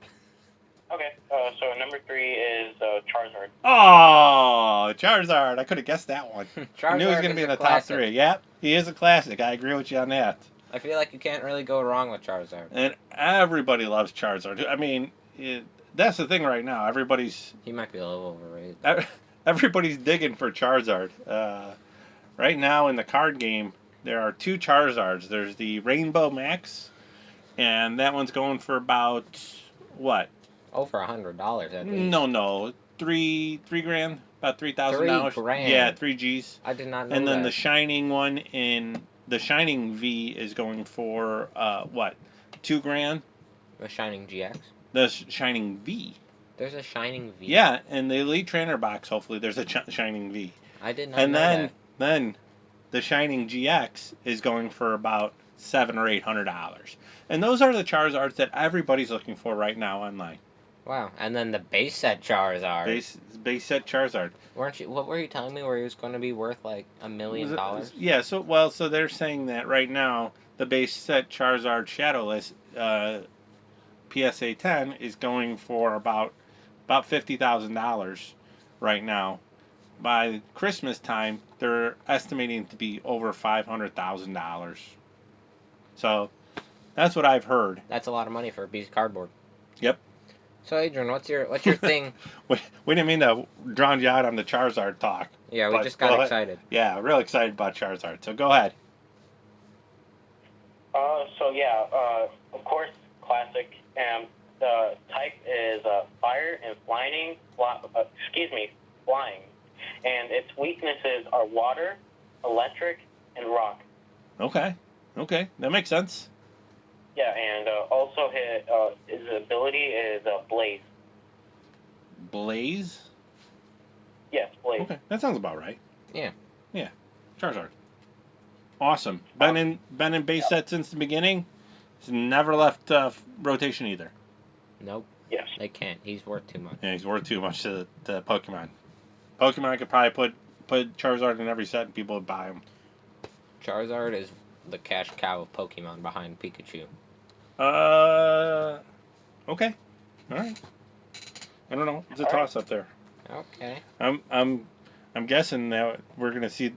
[SPEAKER 3] Okay, so number 3 is Charizard.
[SPEAKER 1] Oh, Charizard! I could have guessed that one. I knew he was
[SPEAKER 2] Charizard
[SPEAKER 1] going to be
[SPEAKER 2] is
[SPEAKER 1] in
[SPEAKER 2] a
[SPEAKER 1] the top
[SPEAKER 2] classic.
[SPEAKER 1] 3. Yep, he is a classic. I agree with you on that.
[SPEAKER 2] I feel like you can't really go wrong with Charizard.
[SPEAKER 1] And everybody loves Charizard. I mean, that's the thing right now.
[SPEAKER 2] He might be a little overrated.
[SPEAKER 1] Everybody's digging for Charizard. Right now in the card game, there are 2 Charizards. There's the Rainbow Max, and that one's going for about what?
[SPEAKER 2] Over $100 at least.
[SPEAKER 1] No, three grand, about $3,000.
[SPEAKER 2] $3,000.
[SPEAKER 1] Yeah, 3 Gs.
[SPEAKER 2] I did not know
[SPEAKER 1] And then
[SPEAKER 2] that.
[SPEAKER 1] the Shining one the Shining V is going for what? 2 grand.
[SPEAKER 2] The Shining GX.
[SPEAKER 1] The Shining V.
[SPEAKER 2] There's a Shining V.
[SPEAKER 1] Yeah, and the Elite Trainer box. Hopefully, there's a Shining V.
[SPEAKER 2] I did not
[SPEAKER 1] And
[SPEAKER 2] know
[SPEAKER 1] then the Shining GX is going for about $700 or $800. And those are the Charizards that everybody's looking for right now online.
[SPEAKER 2] Wow. And then the base set Charizard.
[SPEAKER 1] Base set Charizard.
[SPEAKER 2] What were you telling me where he was going to be worth like $1 million?
[SPEAKER 1] Yeah, so they're saying that right now the base set Charizard Shadowless PSA 10 is going for about $50,000 right now. By Christmas time, they're estimating to be over $500,000. So that's what I've heard.
[SPEAKER 2] That's a lot of money for a piece of cardboard.
[SPEAKER 1] Yep.
[SPEAKER 2] So Adrian, what's your thing?
[SPEAKER 1] We didn't mean to drown you out on the Charizard talk.
[SPEAKER 2] Yeah, we just got excited.
[SPEAKER 1] Yeah, real excited about Charizard. So go ahead.
[SPEAKER 3] So yeah, of course, classic. And the type is fire and flying. Flying. And its weaknesses are water, electric, and rock.
[SPEAKER 1] Okay, that makes sense.
[SPEAKER 3] Yeah, and also his ability is Blaze.
[SPEAKER 1] Blaze?
[SPEAKER 3] Yes, Blaze.
[SPEAKER 1] Okay, that sounds about right.
[SPEAKER 2] Yeah.
[SPEAKER 1] Charizard. Awesome. Been in base set since the beginning. He's never left rotation either.
[SPEAKER 2] Nope.
[SPEAKER 3] Yes.
[SPEAKER 2] They can't. He's worth too much.
[SPEAKER 1] Yeah, he's worth too much to Pokemon. Pokemon could probably put Charizard in every set and people would buy him.
[SPEAKER 2] Charizard is the cash cow of Pokemon behind Pikachu.
[SPEAKER 1] Okay. All right. I don't know. It's a toss up there.
[SPEAKER 2] Okay.
[SPEAKER 1] I'm guessing that we're gonna see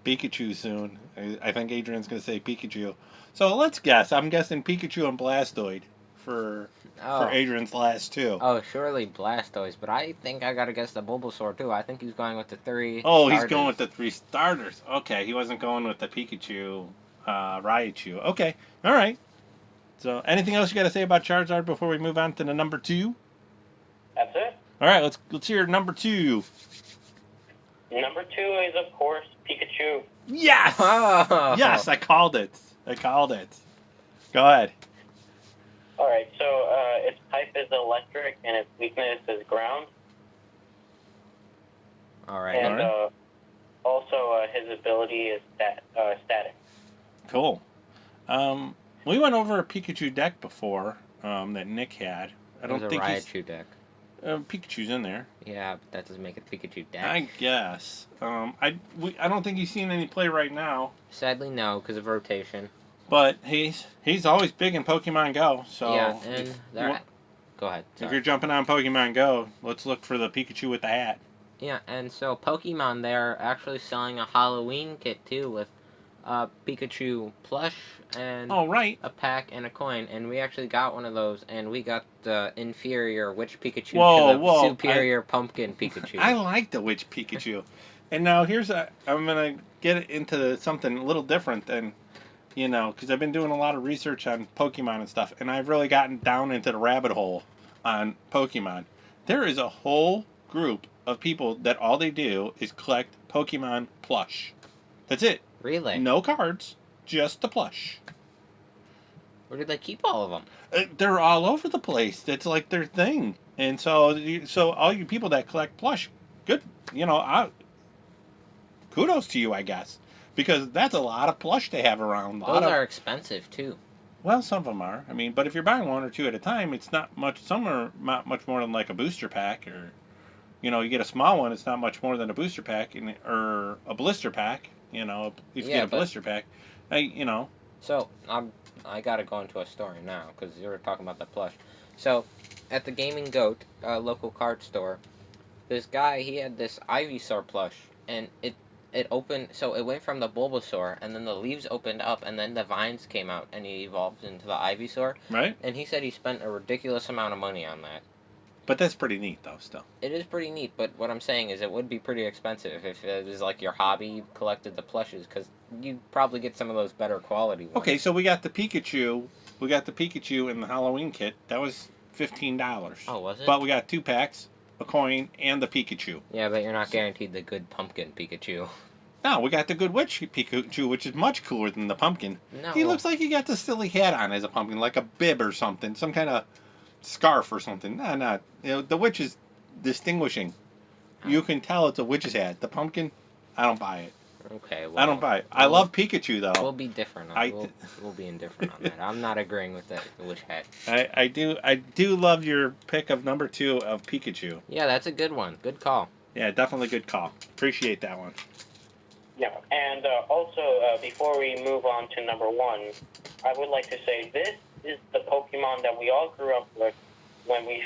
[SPEAKER 1] Pikachu soon. I think Adrian's gonna say Pikachu. So let's guess. I'm guessing Pikachu and Blastoise for Adrian's last 2.
[SPEAKER 2] Oh, surely Blastoise, but I think I gotta guess the Bulbasaur too. I think he's going with the 3.
[SPEAKER 1] Oh,
[SPEAKER 2] starters.
[SPEAKER 1] He's going with the 3 starters. Okay, he wasn't going with the Pikachu, Raichu. Okay, all right. So, anything else you got to say about Charizard before we move on to the number 2?
[SPEAKER 3] That's it.
[SPEAKER 1] All right, let's hear number 2.
[SPEAKER 3] Number 2 is, of course, Pikachu.
[SPEAKER 1] Yes!
[SPEAKER 2] Oh.
[SPEAKER 1] Yes, I called it. Go ahead.
[SPEAKER 3] All right, so its type is electric, and its weakness is ground.
[SPEAKER 2] All right.
[SPEAKER 3] And also his ability is static.
[SPEAKER 1] Cool. We went over a Pikachu deck before that Nick had. I don't think
[SPEAKER 2] There's a Raichu deck.
[SPEAKER 1] Pikachu's in there.
[SPEAKER 2] Yeah, but that doesn't make it a Pikachu deck.
[SPEAKER 1] I guess. I don't think he's seen any play right now.
[SPEAKER 2] Sadly, no, because of rotation.
[SPEAKER 1] But he's always big in Pokemon Go. So
[SPEAKER 2] yeah, and go ahead. Sorry.
[SPEAKER 1] If you're jumping on Pokemon Go, let's look for the Pikachu with the hat.
[SPEAKER 2] Yeah, and so Pokemon, they're actually selling a Halloween kit too with Pikachu plush and a pack and a coin, and we actually got one of those, and we got the inferior witch Pikachu to the superior pumpkin Pikachu.
[SPEAKER 1] I like the witch Pikachu. And now I'm gonna get into something a little different than, because I've been doing a lot of research on Pokemon and stuff, and I've really gotten down into the rabbit hole on Pokemon. There is a whole group of people that all they do is collect Pokemon plush. That's it.
[SPEAKER 2] Really?
[SPEAKER 1] No cards, just the plush.
[SPEAKER 2] Where did they keep all of them?
[SPEAKER 1] They're all over the place. That's like their thing. And so all you people that collect plush, good. Kudos to you, I guess. because that's a lot of plush to have around.
[SPEAKER 2] Those are expensive too.
[SPEAKER 1] Well, some of them are. I mean, but if you're buying one or two at a time, it's not much. Some are not much more than like a booster pack, or you get a small one. It's not much more than a booster pack, or a blister pack. If you get a blister pack, I.
[SPEAKER 2] So I gotta go into a story now because you were talking about the plush. So at the Gaming Goat local card store, this guy he had this Ivysaur plush, and it opened. So it went from the Bulbasaur, and then the leaves opened up, and then the vines came out, and he evolved into the Ivysaur.
[SPEAKER 1] Right.
[SPEAKER 2] And he said he spent a ridiculous amount of money on that.
[SPEAKER 1] But that's pretty neat, though. Still.
[SPEAKER 2] It is pretty neat, but what I'm saying is it would be pretty expensive if it was like your hobby, you collected the plushes, because you'd probably get some of those better quality ones.
[SPEAKER 1] Okay, so we got the Pikachu. We got the Pikachu in the Halloween kit. That was $15.
[SPEAKER 2] Oh, was it?
[SPEAKER 1] But we got 2 packs, a coin, and the Pikachu.
[SPEAKER 2] Yeah, but you're not guaranteed the good pumpkin Pikachu.
[SPEAKER 1] No, we got the good witch Pikachu, which is much cooler than the pumpkin.
[SPEAKER 2] No.
[SPEAKER 1] He looks like he got the silly hat on as a pumpkin, like a bib or something, some kind of scarf or something. Nah, not. The witch is distinguishing. You can tell it's a witch's hat. The pumpkin, I don't buy it.
[SPEAKER 2] Okay, well,
[SPEAKER 1] I don't buy it. I love Pikachu though.
[SPEAKER 2] We'll be different. We'll be indifferent on that. I'm not agreeing with the witch hat.
[SPEAKER 1] I do love your pick of number 2 of Pikachu.
[SPEAKER 2] Yeah, that's a good one. Good call.
[SPEAKER 1] Yeah, definitely good call. Appreciate that one.
[SPEAKER 3] Yeah, and also, before we move on to number 1, I would like to say this is the Pokemon that we all grew up with when we,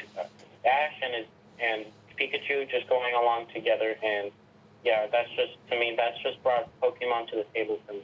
[SPEAKER 3] Ash and Pikachu just going along together, and yeah, that's just brought Pokemon to the table for me.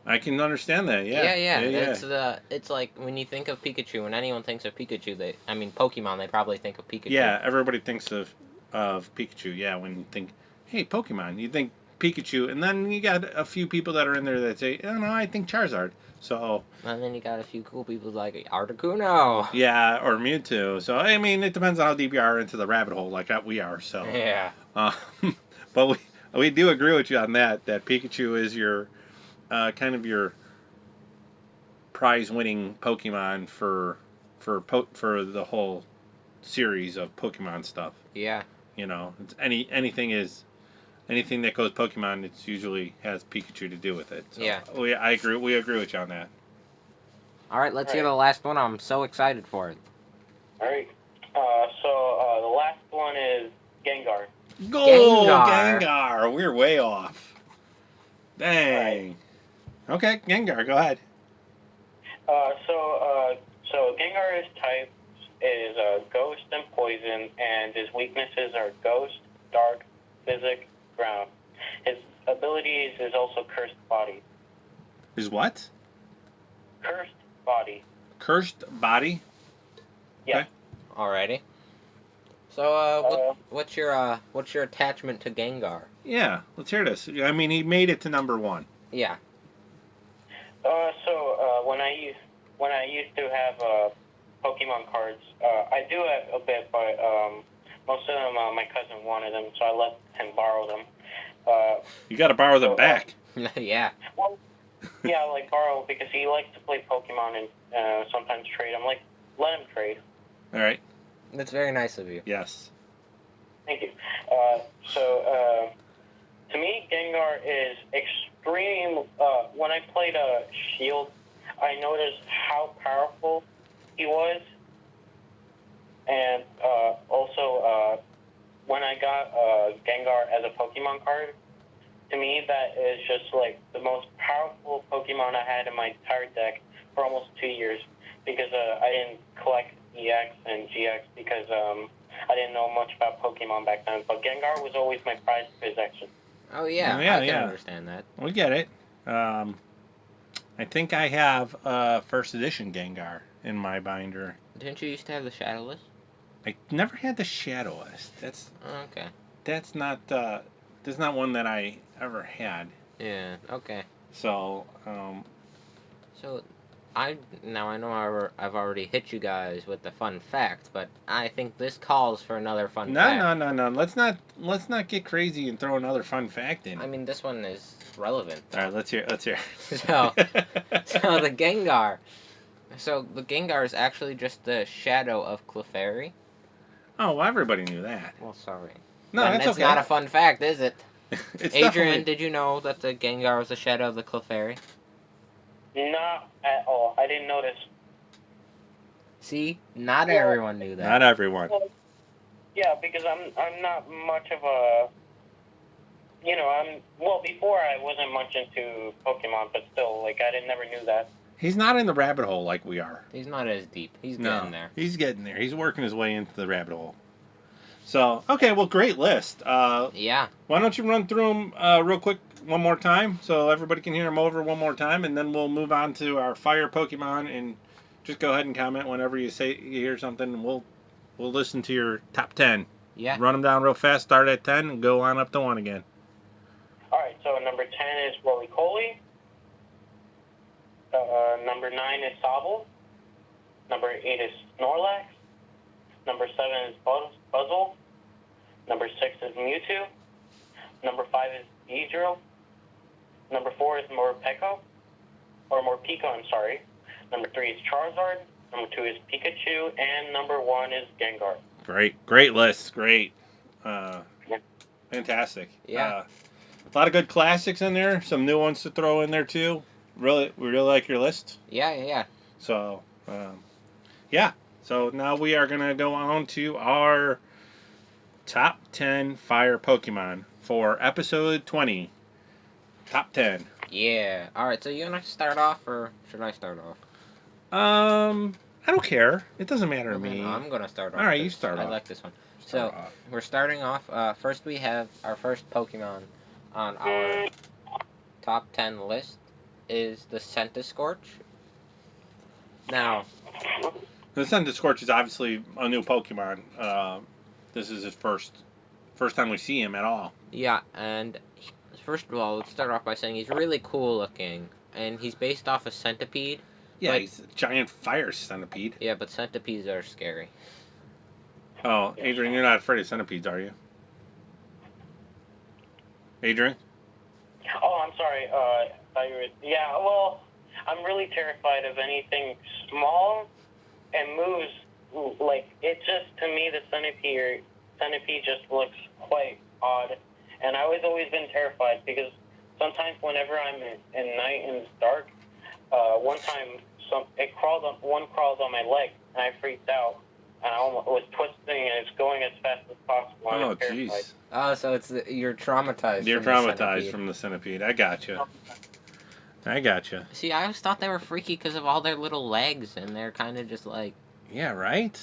[SPEAKER 1] I can understand that, yeah.
[SPEAKER 2] Yeah. It's like when you think of Pikachu, when anyone thinks of Pikachu, Pokemon, they probably think of Pikachu.
[SPEAKER 1] Yeah, everybody thinks of Pikachu, yeah, when you think, hey, Pokemon, you think Pikachu, and then you got a few people that are in there that say, oh, no, I think Charizard. So.
[SPEAKER 2] And then you got a few cool people like Articuno.
[SPEAKER 1] Yeah, or Mewtwo. So, I mean, it depends on how deep you are into the rabbit hole like we are, so.
[SPEAKER 2] Yeah.
[SPEAKER 1] But we do agree with you on that Pikachu is your, kind of your prize-winning Pokemon for the whole series of Pokemon stuff.
[SPEAKER 2] Yeah.
[SPEAKER 1] It's anything that goes Pokemon, it usually has Pikachu to do with it. So
[SPEAKER 2] yeah.
[SPEAKER 1] I agree. We agree with you on that.
[SPEAKER 2] All right, let's hear the last one. I'm so excited for it.
[SPEAKER 3] All right. So the last one is Gengar.
[SPEAKER 1] Go Gengar. We're way off. Dang. Right. Okay, Gengar. Go ahead.
[SPEAKER 3] So Gengar's type is Ghost and Poison, and his weaknesses are Ghost, Dark, Physic, Ground. His abilities is also Cursed Body.
[SPEAKER 1] His what?
[SPEAKER 3] Cursed Body.
[SPEAKER 1] Cursed Body?
[SPEAKER 3] Yeah.
[SPEAKER 1] Okay.
[SPEAKER 2] Alrighty. So, what's your attachment to Gengar?
[SPEAKER 1] Yeah, let's hear this. I mean, he made it to number 1.
[SPEAKER 2] Yeah.
[SPEAKER 3] When I used to have Pokemon cards, I do have a bit, but most of them my cousin wanted them, so I let him borrow them.
[SPEAKER 1] You got to borrow them back.
[SPEAKER 2] Yeah.
[SPEAKER 3] Well, yeah, like borrow because he likes to play Pokemon and sometimes trade. I'm like, let him trade.
[SPEAKER 1] All right.
[SPEAKER 2] That's very nice of you.
[SPEAKER 1] Yes.
[SPEAKER 3] Thank you. To me, Gengar is extreme. When I played Shield, I noticed how powerful he was. And also, when I got Gengar as a Pokemon card, to me that is just like the most powerful Pokemon I had in my entire deck for almost 2 years, because I didn't collect EX and GX because I didn't know much about Pokemon back then. But Gengar was always my prized possession.
[SPEAKER 2] Oh yeah, I can understand that.
[SPEAKER 1] We get it. I think I have first edition Gengar in my binder.
[SPEAKER 2] Didn't you used to have the Shadowless?
[SPEAKER 1] I never had the Shadowless. That's
[SPEAKER 2] okay.
[SPEAKER 1] That's not one that I ever had.
[SPEAKER 2] Yeah. Okay.
[SPEAKER 1] So.
[SPEAKER 2] So, I know I've already hit you guys with the fun fact, but I think this calls for another fun fact.
[SPEAKER 1] No. Let's not get crazy and throw another fun fact in.
[SPEAKER 2] I mean, this one is relevant.
[SPEAKER 1] All right, let's hear.
[SPEAKER 2] So the Gengar. So the Gengar is actually just the shadow of Clefairy.
[SPEAKER 1] Oh, well, everybody knew that.
[SPEAKER 2] Well, sorry.
[SPEAKER 1] No, that's okay.
[SPEAKER 2] Not a fun fact, is it?
[SPEAKER 1] It's
[SPEAKER 2] Adrian,
[SPEAKER 1] definitely...
[SPEAKER 2] did you know that the Gengar was a shadow of the Clefairy?
[SPEAKER 3] Not at all. I didn't notice.
[SPEAKER 2] See, not
[SPEAKER 3] Well,
[SPEAKER 2] everyone knew that.
[SPEAKER 1] Not everyone.
[SPEAKER 3] Well, yeah, because I'm not much of a, before I wasn't much into Pokemon, but still, like, never knew that.
[SPEAKER 1] He's not in the rabbit hole like we are.
[SPEAKER 2] He's not as deep. He's
[SPEAKER 1] No,
[SPEAKER 2] getting there.
[SPEAKER 1] he's getting there. He's working his way into the rabbit hole. So, okay, well, great list.
[SPEAKER 2] Yeah.
[SPEAKER 1] Why don't you run through them real quick one more time so everybody can hear them over one more time, and then we'll move on to our fire Pokemon, and just go ahead and comment whenever you hear something, and we'll listen to your top 10.
[SPEAKER 2] Yeah.
[SPEAKER 1] Run them down real fast, start at 10, and go on up to 1 again.
[SPEAKER 3] All right, so number 10 is Roly-Poly. Number 9 is Sobble. Number 8 is Snorlax. Number 7 is Buzzle. Number 6 is Mewtwo. Number 5 is Beedrill. Number 4 is Morpeko. I'm sorry. Number 3 is Charizard. Number 2 is Pikachu. And number 1 is Gengar.
[SPEAKER 1] Great list. Great. Fantastic.
[SPEAKER 2] Yeah.
[SPEAKER 1] A lot of good classics in there. Some new ones to throw in there, too. We really like your list.
[SPEAKER 2] Yeah.
[SPEAKER 1] So, yeah. So now we are going to go on to our top 10 fire Pokemon for episode 20. Top 10.
[SPEAKER 2] Yeah. All right, so you want to start off, or should I start off?
[SPEAKER 1] I don't care. It doesn't matter to
[SPEAKER 2] Okay,
[SPEAKER 1] me.
[SPEAKER 2] no, I'm going to start off.
[SPEAKER 1] All right, you start off.
[SPEAKER 2] I like this one. So, we're starting off. First, we have our first Pokemon on our top 10 list is the Centiskorch. Now,
[SPEAKER 1] The Centiskorch is obviously a new Pokemon. This is his first time we see him at all.
[SPEAKER 2] yeah, and first of all, let's start off by saying he's really cool looking, and he's based off a centipede.
[SPEAKER 1] Yeah,
[SPEAKER 2] but,
[SPEAKER 1] he's a giant fire centipede.
[SPEAKER 2] Yeah, but centipedes are scary.
[SPEAKER 1] Oh, Adrian, you're not afraid of centipedes, are you? Adrian?
[SPEAKER 3] Oh, I'm sorry. Yeah, well, I'm really terrified of anything small and moves. Like, it just, to me, the centipede just looks quite odd. And I've always been terrified because sometimes whenever I'm in night and it's dark, one time one crawled on my leg and I freaked out. And I almost was twisting and it's going as fast as possible.
[SPEAKER 1] Oh, jeez.
[SPEAKER 2] Oh, so you're traumatized.
[SPEAKER 1] You're traumatized from the centipede. I gotcha.
[SPEAKER 2] See, I always thought they were freaky because of all their little legs, and they're kind of just like...
[SPEAKER 1] Yeah, right?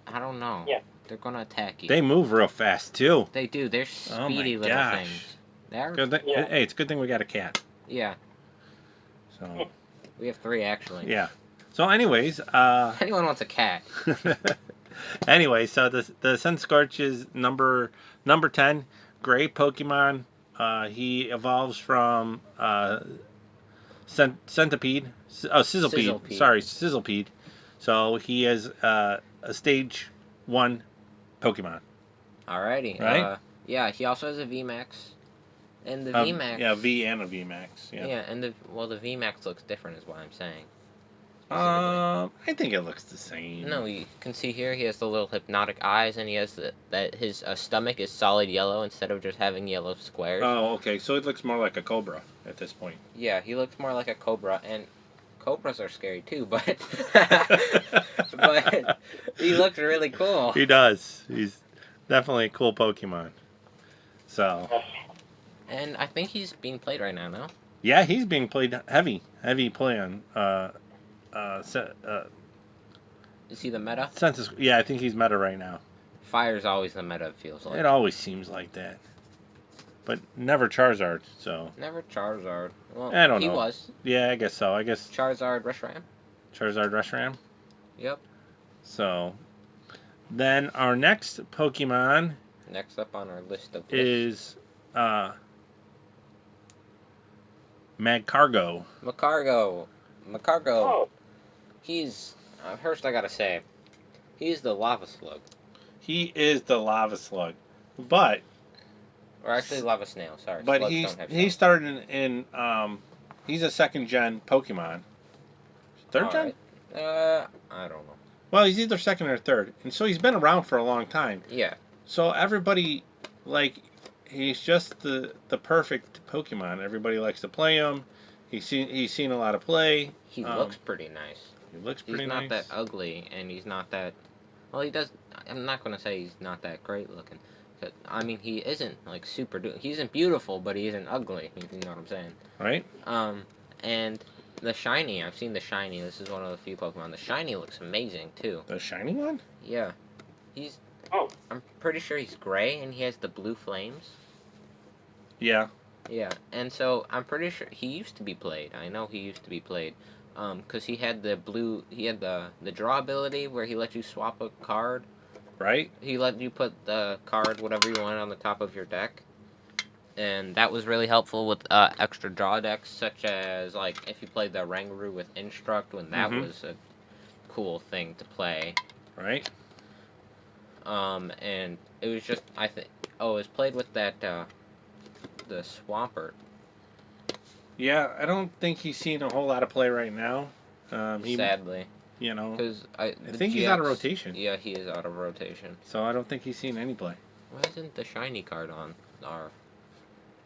[SPEAKER 2] I don't know.
[SPEAKER 3] Yeah.
[SPEAKER 2] They're going to attack you.
[SPEAKER 1] They move real fast, too.
[SPEAKER 2] They do. They're speedy little
[SPEAKER 1] gosh.
[SPEAKER 2] things. They're...
[SPEAKER 3] Yeah.
[SPEAKER 1] Hey, it's a good thing we got a cat.
[SPEAKER 2] Yeah.
[SPEAKER 1] So.
[SPEAKER 2] We have 3, actually.
[SPEAKER 1] Yeah. So, anyways...
[SPEAKER 2] Anyone wants a cat.
[SPEAKER 1] Anyway, so the Centiskorch is number 10. Great Pokemon. He evolves from Centipede. Sizzlepede. Sorry, Sizzlepede. So he is a stage 1 Pokemon.
[SPEAKER 2] Alrighty.
[SPEAKER 1] Right?
[SPEAKER 2] Yeah, he also has a VMAX. And the VMAX...
[SPEAKER 1] Yeah, V and a VMAX.
[SPEAKER 2] Yeah, and the VMAX looks different is what I'm saying.
[SPEAKER 1] I think it looks the same.
[SPEAKER 2] No, you can see here he has the little hypnotic eyes, and he has that his stomach is solid yellow instead of just having yellow squares.
[SPEAKER 1] Oh, okay. So it looks more like a cobra at this point.
[SPEAKER 2] Yeah, he looks more like a cobra, and cobras are scary too, but but he looks really cool.
[SPEAKER 1] He does. He's definitely a cool Pokemon. So.
[SPEAKER 2] And I think he's being played right now, no?
[SPEAKER 1] Yeah, he's being played heavy play on.
[SPEAKER 2] Is he the meta?
[SPEAKER 1] Yeah, I think he's meta right now.
[SPEAKER 2] Fire's always the meta, it feels like.
[SPEAKER 1] It always seems like that. But never Charizard, so.
[SPEAKER 2] Never Charizard. Well,
[SPEAKER 1] I don't know.
[SPEAKER 2] He was.
[SPEAKER 1] Yeah, I guess so.
[SPEAKER 2] Charizard Reshiram.
[SPEAKER 1] Charizard Reshiram?
[SPEAKER 2] Yep.
[SPEAKER 1] So, then our next Pokemon.
[SPEAKER 2] Next up on our list of
[SPEAKER 1] is Magcargo.
[SPEAKER 2] Magcargo.
[SPEAKER 3] Oh.
[SPEAKER 2] He's... first I gotta say, he's the Lava Slug.
[SPEAKER 1] He is the Lava Slug. But...
[SPEAKER 2] Or actually Lava Snail, sorry.
[SPEAKER 1] But
[SPEAKER 2] Slugs don't have
[SPEAKER 1] he started in he's a 2nd gen Pokemon. 3rd gen?
[SPEAKER 2] I don't know.
[SPEAKER 1] Well, he's either 2nd or 3rd. And so he's been around for a long time.
[SPEAKER 2] Yeah.
[SPEAKER 1] So everybody, like, he's just the perfect Pokemon. Everybody likes to play him. He's seen a lot of play.
[SPEAKER 2] He looks pretty nice.
[SPEAKER 1] He looks
[SPEAKER 2] He's
[SPEAKER 1] pretty
[SPEAKER 2] not
[SPEAKER 1] nice.
[SPEAKER 2] that ugly, and he's not that. Well, he does. I'm not gonna say he's not that great looking. But, I mean, he isn't like super. He isn't beautiful, but he isn't ugly. You know what I'm saying?
[SPEAKER 1] Right?
[SPEAKER 2] And the shiny. I've seen the shiny. This is one of the few Pokemon. The shiny looks amazing too.
[SPEAKER 1] The shiny one?
[SPEAKER 2] Yeah, he's.
[SPEAKER 3] Oh.
[SPEAKER 2] I'm pretty sure he's gray, and he has the blue flames.
[SPEAKER 1] Yeah.
[SPEAKER 2] Yeah, and so I'm pretty sure he used to be played. I know he used to be played, because he had the blue. He had the draw ability where he let you swap a card.
[SPEAKER 1] Right?
[SPEAKER 2] He let you put the card whatever you want on the top of your deck, and that was really helpful with extra draw decks, such as like if you played the Rangaroo with Instruct, when that was a cool thing to play.
[SPEAKER 1] Right?
[SPEAKER 2] And it was just I think it was played with that the Swampert.
[SPEAKER 1] Yeah, I don't think he's seen a whole lot of play right now.
[SPEAKER 2] Sadly.
[SPEAKER 1] You know,
[SPEAKER 2] Because
[SPEAKER 1] I think he's out of rotation.
[SPEAKER 2] Yeah, he is out of rotation.
[SPEAKER 1] So I don't think he's seen any play.
[SPEAKER 2] Why isn't the shiny card on our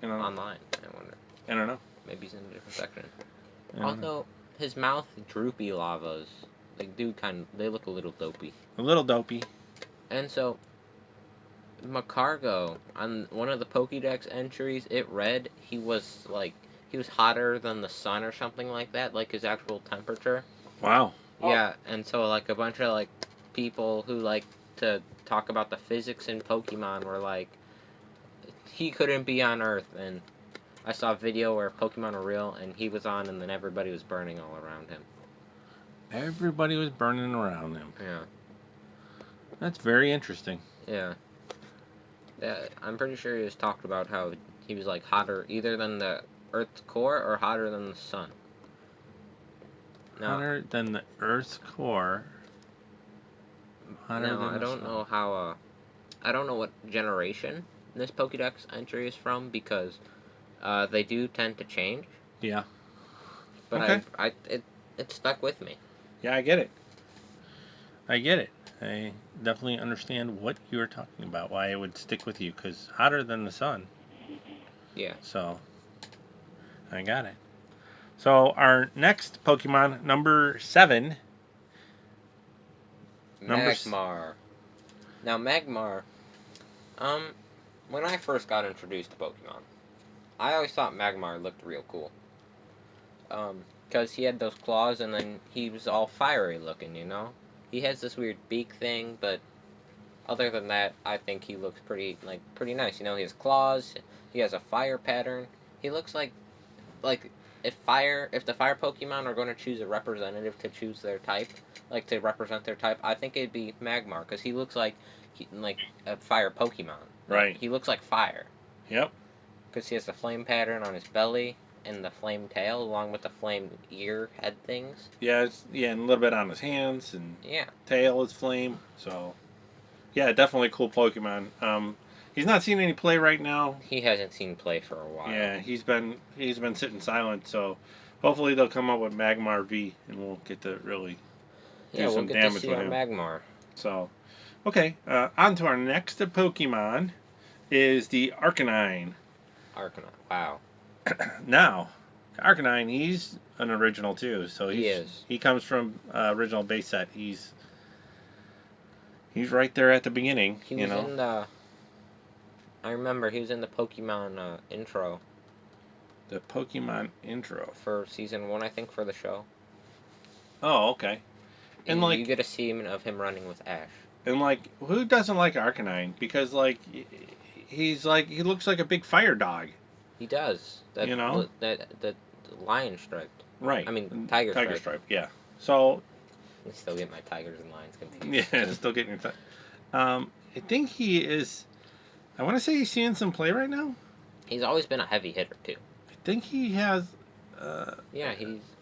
[SPEAKER 2] online? I wonder.
[SPEAKER 1] I don't know.
[SPEAKER 2] Maybe he's in a different section. Although his mouth droopy lavas, they look a little dopey.
[SPEAKER 1] A little dopey.
[SPEAKER 2] And so Macargo, on one of the Pokédex entries, it read he was hotter than the sun or something like that, like his actual temperature.
[SPEAKER 1] Wow.
[SPEAKER 2] Yeah, and so like a bunch of like people who like to talk about the physics in Pokemon were like, he couldn't be on Earth, and I saw a video where Pokemon were real, and he was on, and then everybody was burning all around him.
[SPEAKER 1] Everybody was burning around him.
[SPEAKER 2] Yeah.
[SPEAKER 1] That's very interesting.
[SPEAKER 2] Yeah. Yeah, I'm pretty sure he was talked about how he was like hotter either than the Earth's core or hotter than the sun.
[SPEAKER 1] Hotter than the Earth's core.
[SPEAKER 2] I don't know how. I don't know what generation this Pokédex entry is from because they do tend to change.
[SPEAKER 1] Yeah.
[SPEAKER 2] But
[SPEAKER 1] okay.
[SPEAKER 2] It stuck with me.
[SPEAKER 1] Yeah, I get it. I definitely understand what you were talking about. Why it would stick with you, because hotter than the sun.
[SPEAKER 2] Yeah.
[SPEAKER 1] So I got it. So our next Pokemon, number 7.
[SPEAKER 2] Magmar. Now Magmar, when I first got introduced to Pokemon, I always thought Magmar looked real cool. Because he had those claws and then he was all fiery looking, you know? He has this weird beak thing, but other than that, I think he looks pretty nice. You know, he has claws, he has a fire pattern. He looks like if the fire Pokemon are going to choose a representative to choose their type, like to represent their type, I think it'd be Magmar because he looks like a fire Pokemon.
[SPEAKER 1] Right.
[SPEAKER 2] He looks like fire.
[SPEAKER 1] Yep.
[SPEAKER 2] Because he has the flame pattern on his belly and the flame tail, along with the flame ear head things.
[SPEAKER 1] Yeah, and a little bit on his hands and
[SPEAKER 2] Yeah.
[SPEAKER 1] Tail is flame. So yeah, definitely cool Pokemon. He's not seen any play right now.
[SPEAKER 2] He hasn't seen play for a while.
[SPEAKER 1] Yeah, he's been sitting silent. So hopefully they'll come up with Magmar V, and we'll get to really do some damage with him.
[SPEAKER 2] Yeah, we'll get to see our Magmar.
[SPEAKER 1] So, okay, on to our next Pokemon is the Arcanine.
[SPEAKER 2] Arcanine, wow.
[SPEAKER 1] Now, Arcanine, he's an original too. So
[SPEAKER 2] he is.
[SPEAKER 1] He comes from original base set. He's right there at the beginning.
[SPEAKER 2] He was in the. I remember he was in the Pokemon intro.
[SPEAKER 1] The Pokemon intro
[SPEAKER 2] for season 1, I think, for the show.
[SPEAKER 1] Oh, okay. And
[SPEAKER 2] you get a scene of him running with Ash.
[SPEAKER 1] And who doesn't like Arcanine? Because he looks like a big fire dog.
[SPEAKER 2] He does. That lion striped.
[SPEAKER 1] Right.
[SPEAKER 2] I mean tiger
[SPEAKER 1] stripe. Yeah. So.
[SPEAKER 2] I still get my tigers and lions confused.
[SPEAKER 1] Yeah, still getting your. I think he is. I want to say he's seeing some play right now.
[SPEAKER 2] He's always been a heavy hitter too.
[SPEAKER 1] I think he has.
[SPEAKER 2] Yeah,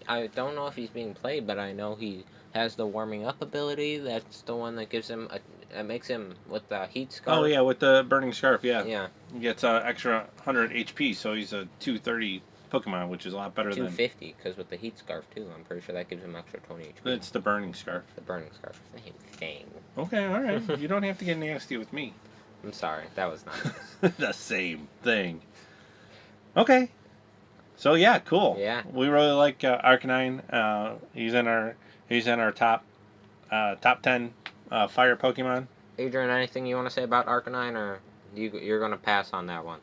[SPEAKER 2] I don't know if he's being played, but I know he has the warming up ability. That's the one that gives him makes him with the heat scarf.
[SPEAKER 1] Oh yeah, with the burning scarf. Yeah.
[SPEAKER 2] Yeah.
[SPEAKER 1] He gets extra 100 HP, so he's a 230 Pokemon, which is a lot better
[SPEAKER 2] 250, because with the heat scarf too, I'm pretty sure that gives him extra 20 HP.
[SPEAKER 1] It's the burning scarf.
[SPEAKER 2] The burning scarf, same thing.
[SPEAKER 1] Okay, all right. You don't have to get nasty with me.
[SPEAKER 2] I'm sorry, that was not.
[SPEAKER 1] The same thing. Okay. So yeah, cool.
[SPEAKER 2] Yeah.
[SPEAKER 1] We really like Arcanine. He's in our top 10 fire Pokemon.
[SPEAKER 2] Adrian, anything you want to say about Arcanine, or you're gonna pass on that one?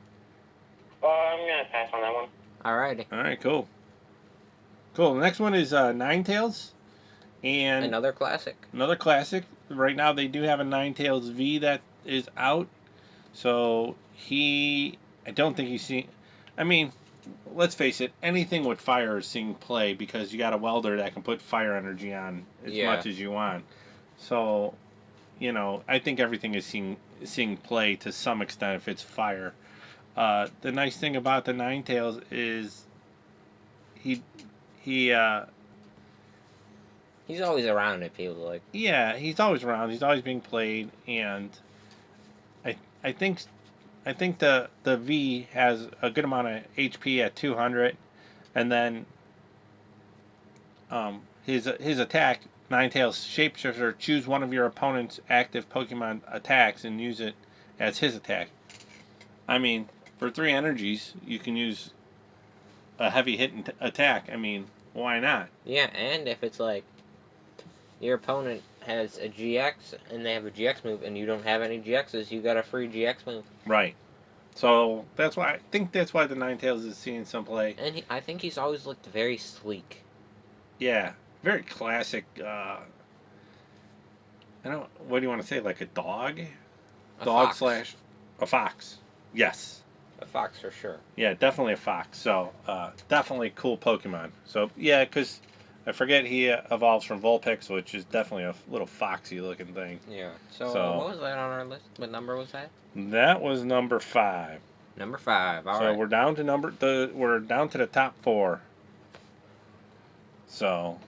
[SPEAKER 3] I'm gonna pass on that one.
[SPEAKER 2] Alrighty.
[SPEAKER 1] All right, cool. Cool. The next one is Ninetales, and
[SPEAKER 2] Another classic.
[SPEAKER 1] another classic. Right now they do have a Ninetales V that is out. So I don't think he's seen. I mean, let's face it, anything with fire is seeing play because you got a welder that can put fire energy on as much as you want. So, I think everything is seeing play to some extent if it's fire. The nice thing about the Ninetales is he he
[SPEAKER 2] He's always around, it feels like.
[SPEAKER 1] yeah, he's always around. He's always being played, and I I think I think the V has a good amount of HP at 200, and then his attack, Ninetales Shapeshifter, choose one of your opponent's active Pokemon attacks and use it as his attack. I mean, for 3 energies, you can use a heavy hit attack. I mean, why not?
[SPEAKER 2] Yeah, and if it's like your opponent has a GX and they have a GX move and you don't have any GXs, you got a free GX move.
[SPEAKER 1] Right. So I think that's why the Ninetales is seeing some play.
[SPEAKER 2] And I think he's always looked very sleek.
[SPEAKER 1] Yeah, very classic. What do you want to say? Like a dog?
[SPEAKER 2] A
[SPEAKER 1] Dog
[SPEAKER 2] fox.
[SPEAKER 1] slash a fox. Yes.
[SPEAKER 2] A fox for sure.
[SPEAKER 1] Yeah, definitely a fox. So, definitely a cool Pokemon. So, yeah, because I forget he evolves from Vulpix, which is definitely a little foxy looking thing.
[SPEAKER 2] Yeah. So what was that on our list? What number was that?
[SPEAKER 1] That was number 5.
[SPEAKER 2] Number 5. All
[SPEAKER 1] so
[SPEAKER 2] right.
[SPEAKER 1] we're down to the top 4. So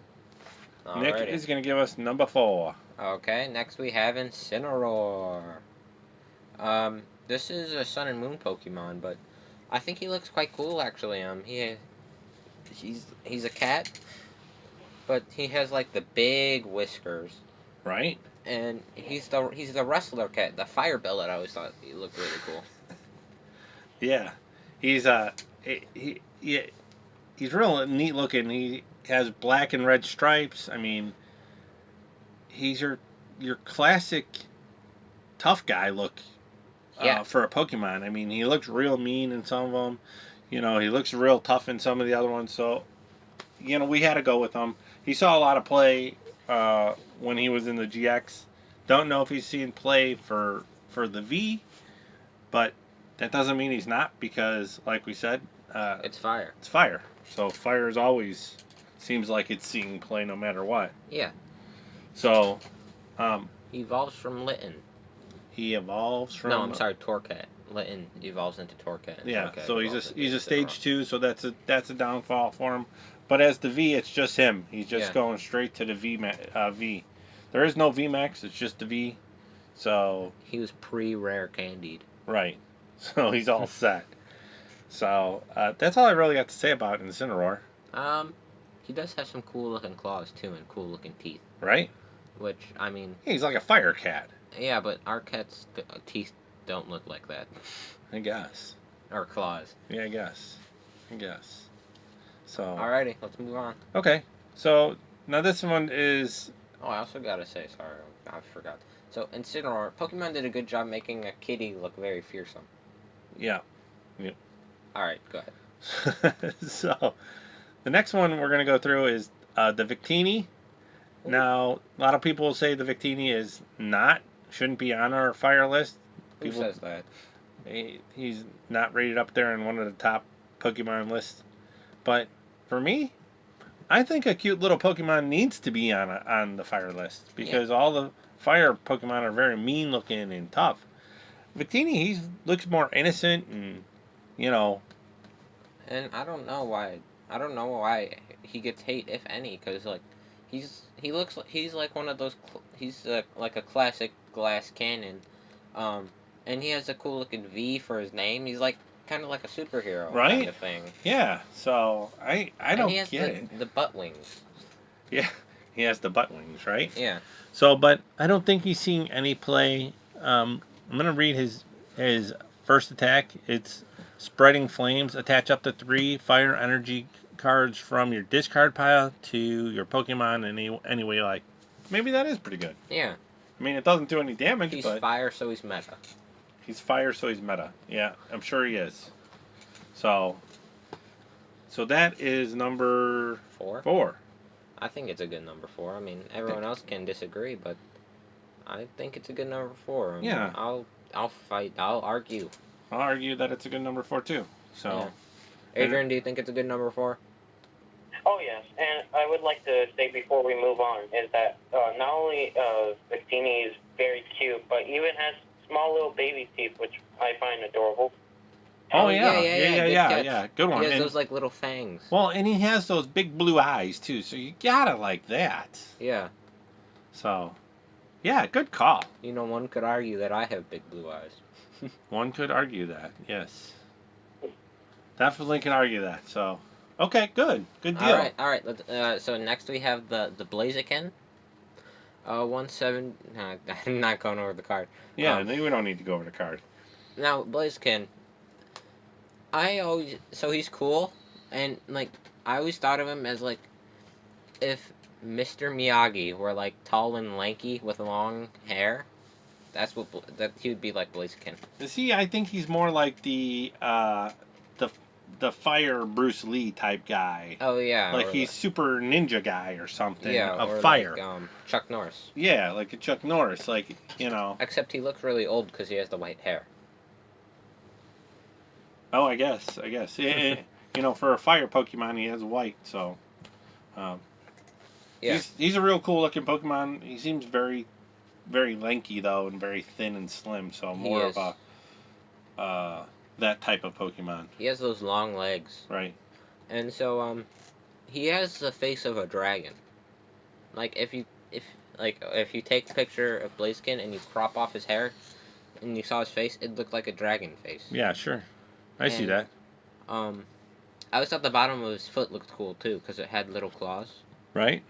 [SPEAKER 1] Nick
[SPEAKER 2] Alrighty.
[SPEAKER 1] is going to give us number 4.
[SPEAKER 2] Okay. Next we have Incineroar. This is a Sun and Moon Pokemon, but I think he looks quite cool actually. He's a cat, but he has like the big whiskers.
[SPEAKER 1] Right?
[SPEAKER 2] And he's the wrestler cat, the Fire Bellet. I always thought he looked really cool.
[SPEAKER 1] Yeah. He's he's real neat looking. He has black and red stripes. I mean, he's your classic tough guy look for a Pokemon. I mean, he looks real mean in some of them. He looks real tough in some of the other ones. So, we had to go with him. He saw a lot of play when he was in the GX. Don't know if he's seeing play for the V, but that doesn't mean he's not because, like we said,
[SPEAKER 2] it's fire.
[SPEAKER 1] It's fire. So fire is always seems like it's seeing play no matter what.
[SPEAKER 2] Yeah.
[SPEAKER 1] So,
[SPEAKER 2] he evolves from Litten.
[SPEAKER 1] He evolves from.
[SPEAKER 2] No, I'm sorry, Torcat. Litten evolves into Torcat.
[SPEAKER 1] Yeah.
[SPEAKER 2] Torcat
[SPEAKER 1] So he's a stage 2. So that's a downfall for him. But as the V, it's just him. He's just going straight to the V. There is no V Max. It's just the V. So
[SPEAKER 2] he was pre-rare candied.
[SPEAKER 1] Right. So he's all set. So that's all I really got to say about Incineroar.
[SPEAKER 2] He does have some cool looking claws too, and cool looking teeth.
[SPEAKER 1] Right.
[SPEAKER 2] Which I mean.
[SPEAKER 1] He's like a fire cat.
[SPEAKER 2] Yeah, but our cat's teeth don't look like that.
[SPEAKER 1] I guess.
[SPEAKER 2] Or claws.
[SPEAKER 1] Yeah, I guess. So.
[SPEAKER 2] Alrighty, let's move on.
[SPEAKER 1] Okay. So now this one is.
[SPEAKER 2] Oh, I also gotta say, sorry, I forgot. So Incineroar, Pokemon did a good job making a kitty look very fearsome.
[SPEAKER 1] Yeah.
[SPEAKER 2] Alright, go
[SPEAKER 1] ahead. So, the next one we're going to go through is the Victini. Now, a lot of people will say the Victini shouldn't be on our fire list.
[SPEAKER 2] Who says that?
[SPEAKER 1] He's not rated up there in one of the top Pokemon lists. But for me, I think a cute little Pokemon needs to be on the fire list because all the fire Pokemon are very mean looking and tough. Victini, he looks more innocent and,
[SPEAKER 2] And I don't know why he gets hate, if any, because like he's like one of those. He's like a classic glass cannon, and he has a cool looking V for his name. He's like kind of like a superhero kind of thing.
[SPEAKER 1] Yeah. So I don't get it.
[SPEAKER 2] The butt wings.
[SPEAKER 1] Yeah, he has the butt wings, right?
[SPEAKER 2] Yeah.
[SPEAKER 1] So, but I don't think he's seeing any play. I'm gonna read his first attack. It's spreading flames. Attach up to 3 fire energy cards from your discard pile to your Pokemon any way you like. Maybe that is pretty good.
[SPEAKER 2] Yeah.
[SPEAKER 1] I mean, it doesn't do any damage,
[SPEAKER 2] He's
[SPEAKER 1] but
[SPEAKER 2] fire, so he's meta.
[SPEAKER 1] he's fire, so he's meta. Yeah, I'm sure he is. So that is number
[SPEAKER 2] 4.
[SPEAKER 1] 4.
[SPEAKER 2] I think it's a good number 4. I mean, everyone else can disagree, but I think it's a good number 4. I mean,
[SPEAKER 1] Yeah.
[SPEAKER 2] I'll fight. I'll argue.
[SPEAKER 1] I'll argue that it's a good number 4 too. So,
[SPEAKER 2] Yeah. Adrian, do you think it's a good number 4?
[SPEAKER 3] Oh, yes, and I would like to say before we move on is that not only Victini is very cute, but even has small little baby teeth, which I find adorable.
[SPEAKER 1] oh
[SPEAKER 2] yeah,
[SPEAKER 1] good one.
[SPEAKER 2] He has
[SPEAKER 1] And,
[SPEAKER 2] those like little fangs.
[SPEAKER 1] well, and he has those big blue eyes too, so you gotta like that.
[SPEAKER 2] Yeah.
[SPEAKER 1] So, yeah, good call.
[SPEAKER 2] You know, one could argue that I have big blue eyes.
[SPEAKER 1] One could argue that, yes. Definitely can argue that. So, okay, good deal.
[SPEAKER 2] All right. So next we have the Blaziken. 1/7. Nah, I'm not going over the card.
[SPEAKER 1] Yeah, we don't need to go over the card.
[SPEAKER 2] Now Blaziken. So he's cool, and like I always thought of him as like if Mr. Miyagi were like tall and lanky with long hair. That's that he would be like Blaziken.
[SPEAKER 1] See, I think he's more like the fire Bruce Lee type guy.
[SPEAKER 2] Oh yeah,
[SPEAKER 1] Like he's super ninja guy or something of
[SPEAKER 2] or
[SPEAKER 1] fire.
[SPEAKER 2] like Chuck Norris.
[SPEAKER 1] Yeah, like a Chuck Norris, like, you know.
[SPEAKER 2] Except he looks really old because he has the white hair.
[SPEAKER 1] Oh, I guess. Yeah, you know, for a fire Pokemon, he has white, so.
[SPEAKER 2] Yeah.
[SPEAKER 1] He's a real cool looking Pokemon. He seems very, very lanky though, and very thin and slim. So more of a that type of Pokemon.
[SPEAKER 2] He has those long legs.
[SPEAKER 1] Right.
[SPEAKER 2] And so he has the face of a dragon. Like if you take a picture of Blaziken and you crop off his hair and you saw his face, it looked like a dragon face.
[SPEAKER 1] Yeah, sure. I see that.
[SPEAKER 2] I always thought the bottom of his foot looked cool too because it had little claws.
[SPEAKER 1] Right.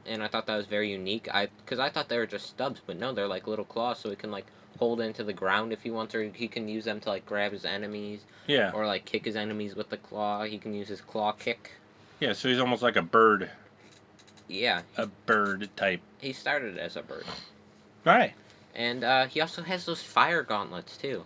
[SPEAKER 2] And I thought that was very unique. Because I thought they were just stubs, but no, they're like little claws, so he can like hold into the ground if he wants, or he can use them to like grab his enemies.
[SPEAKER 1] Yeah.
[SPEAKER 2] Or like kick his enemies with the claw. He can use his claw kick.
[SPEAKER 1] Yeah, so he's almost like a bird.
[SPEAKER 2] Yeah.
[SPEAKER 1] A bird type.
[SPEAKER 2] He started as a bird.
[SPEAKER 1] Right.
[SPEAKER 2] And he also has those fire gauntlets too.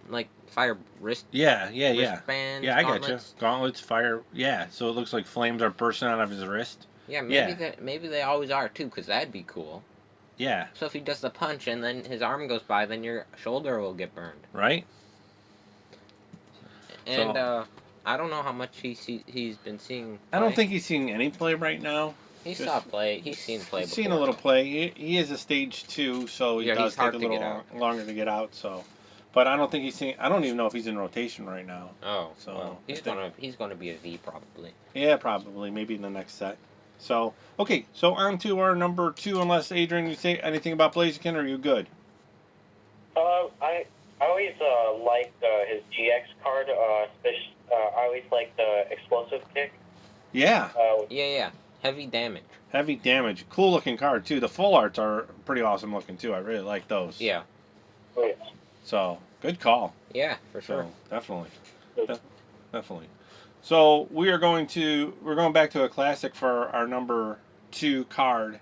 [SPEAKER 2] Like fire wrist.
[SPEAKER 1] Yeah.
[SPEAKER 2] Wristbands,
[SPEAKER 1] Yeah, I
[SPEAKER 2] gauntlets.
[SPEAKER 1] got you. Gauntlets, fire. Yeah, so it looks like flames are bursting out of his wrist.
[SPEAKER 2] Yeah, maybe they always are too, because that'd be cool.
[SPEAKER 1] Yeah.
[SPEAKER 2] So if he does the punch and then his arm goes by, then your shoulder will get burned.
[SPEAKER 1] Right.
[SPEAKER 2] And I don't know how much he's been seeing play.
[SPEAKER 1] I don't think he's seeing any play right now.
[SPEAKER 2] He's seen play before.
[SPEAKER 1] He's seen a little play. He is a stage 2, so he does take a little longer to get out. So, but I don't think he's seeing. I don't even know if he's in rotation right now.
[SPEAKER 2] Oh,
[SPEAKER 1] so
[SPEAKER 2] well, he's gonna be a V probably.
[SPEAKER 1] Yeah, probably maybe in the next set. So okay, so on to our number 2. Unless Adrian, you say anything about Blaziken, or are you good?
[SPEAKER 3] I always liked his GX card. I always liked the explosive kick.
[SPEAKER 1] Yeah.
[SPEAKER 2] Yeah. Heavy damage.
[SPEAKER 1] Heavy damage. Cool looking card too. The full arts are pretty awesome looking too. I really like those.
[SPEAKER 2] Yeah.
[SPEAKER 3] Oh, yes.
[SPEAKER 1] So good call.
[SPEAKER 2] Yeah, for sure.
[SPEAKER 1] So, definitely. So we're going back to a classic for our number 2 card,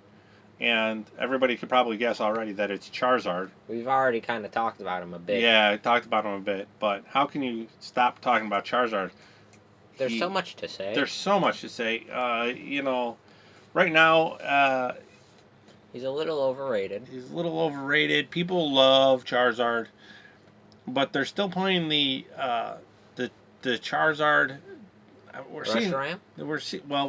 [SPEAKER 1] and everybody could probably guess already that it's Charizard.
[SPEAKER 2] We've already kind of talked about him a bit.
[SPEAKER 1] Yeah, I talked about him a bit, but how can you stop talking about Charizard?
[SPEAKER 2] There's so much to say.
[SPEAKER 1] There's so much to say. You know, right now,
[SPEAKER 2] he's a little overrated.
[SPEAKER 1] People love Charizard, but they're still playing the Charizard. We're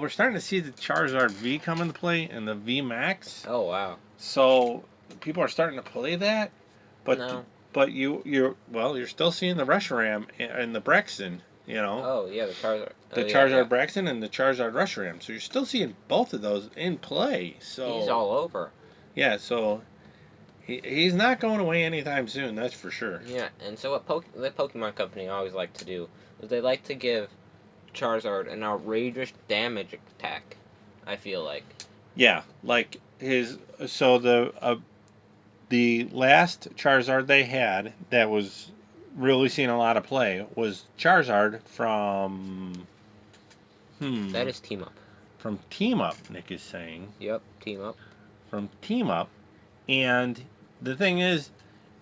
[SPEAKER 1] starting to see the Charizard V come into play and the V Max.
[SPEAKER 2] Oh wow!
[SPEAKER 1] So people are starting to play that, but
[SPEAKER 2] no.
[SPEAKER 1] But you're still seeing the Reshiram and the Braxton. You know.
[SPEAKER 2] Oh yeah, the Charizard.
[SPEAKER 1] Charizard Braxton and the Charizard Reshiram. So you're still seeing both of those in play. So
[SPEAKER 2] he's all over.
[SPEAKER 1] Yeah, so he's not going away anytime soon. That's for sure.
[SPEAKER 2] Yeah, and so what the Pokemon Company always like to do is they like to give Charizard an outrageous damage attack. I feel like.
[SPEAKER 1] Yeah, like The last Charizard they had that was really seeing a lot of play was Charizard from
[SPEAKER 2] That is Team Up.
[SPEAKER 1] from Team Up, Nick is saying.
[SPEAKER 2] Yep, Team Up.
[SPEAKER 1] From Team Up. And the thing is,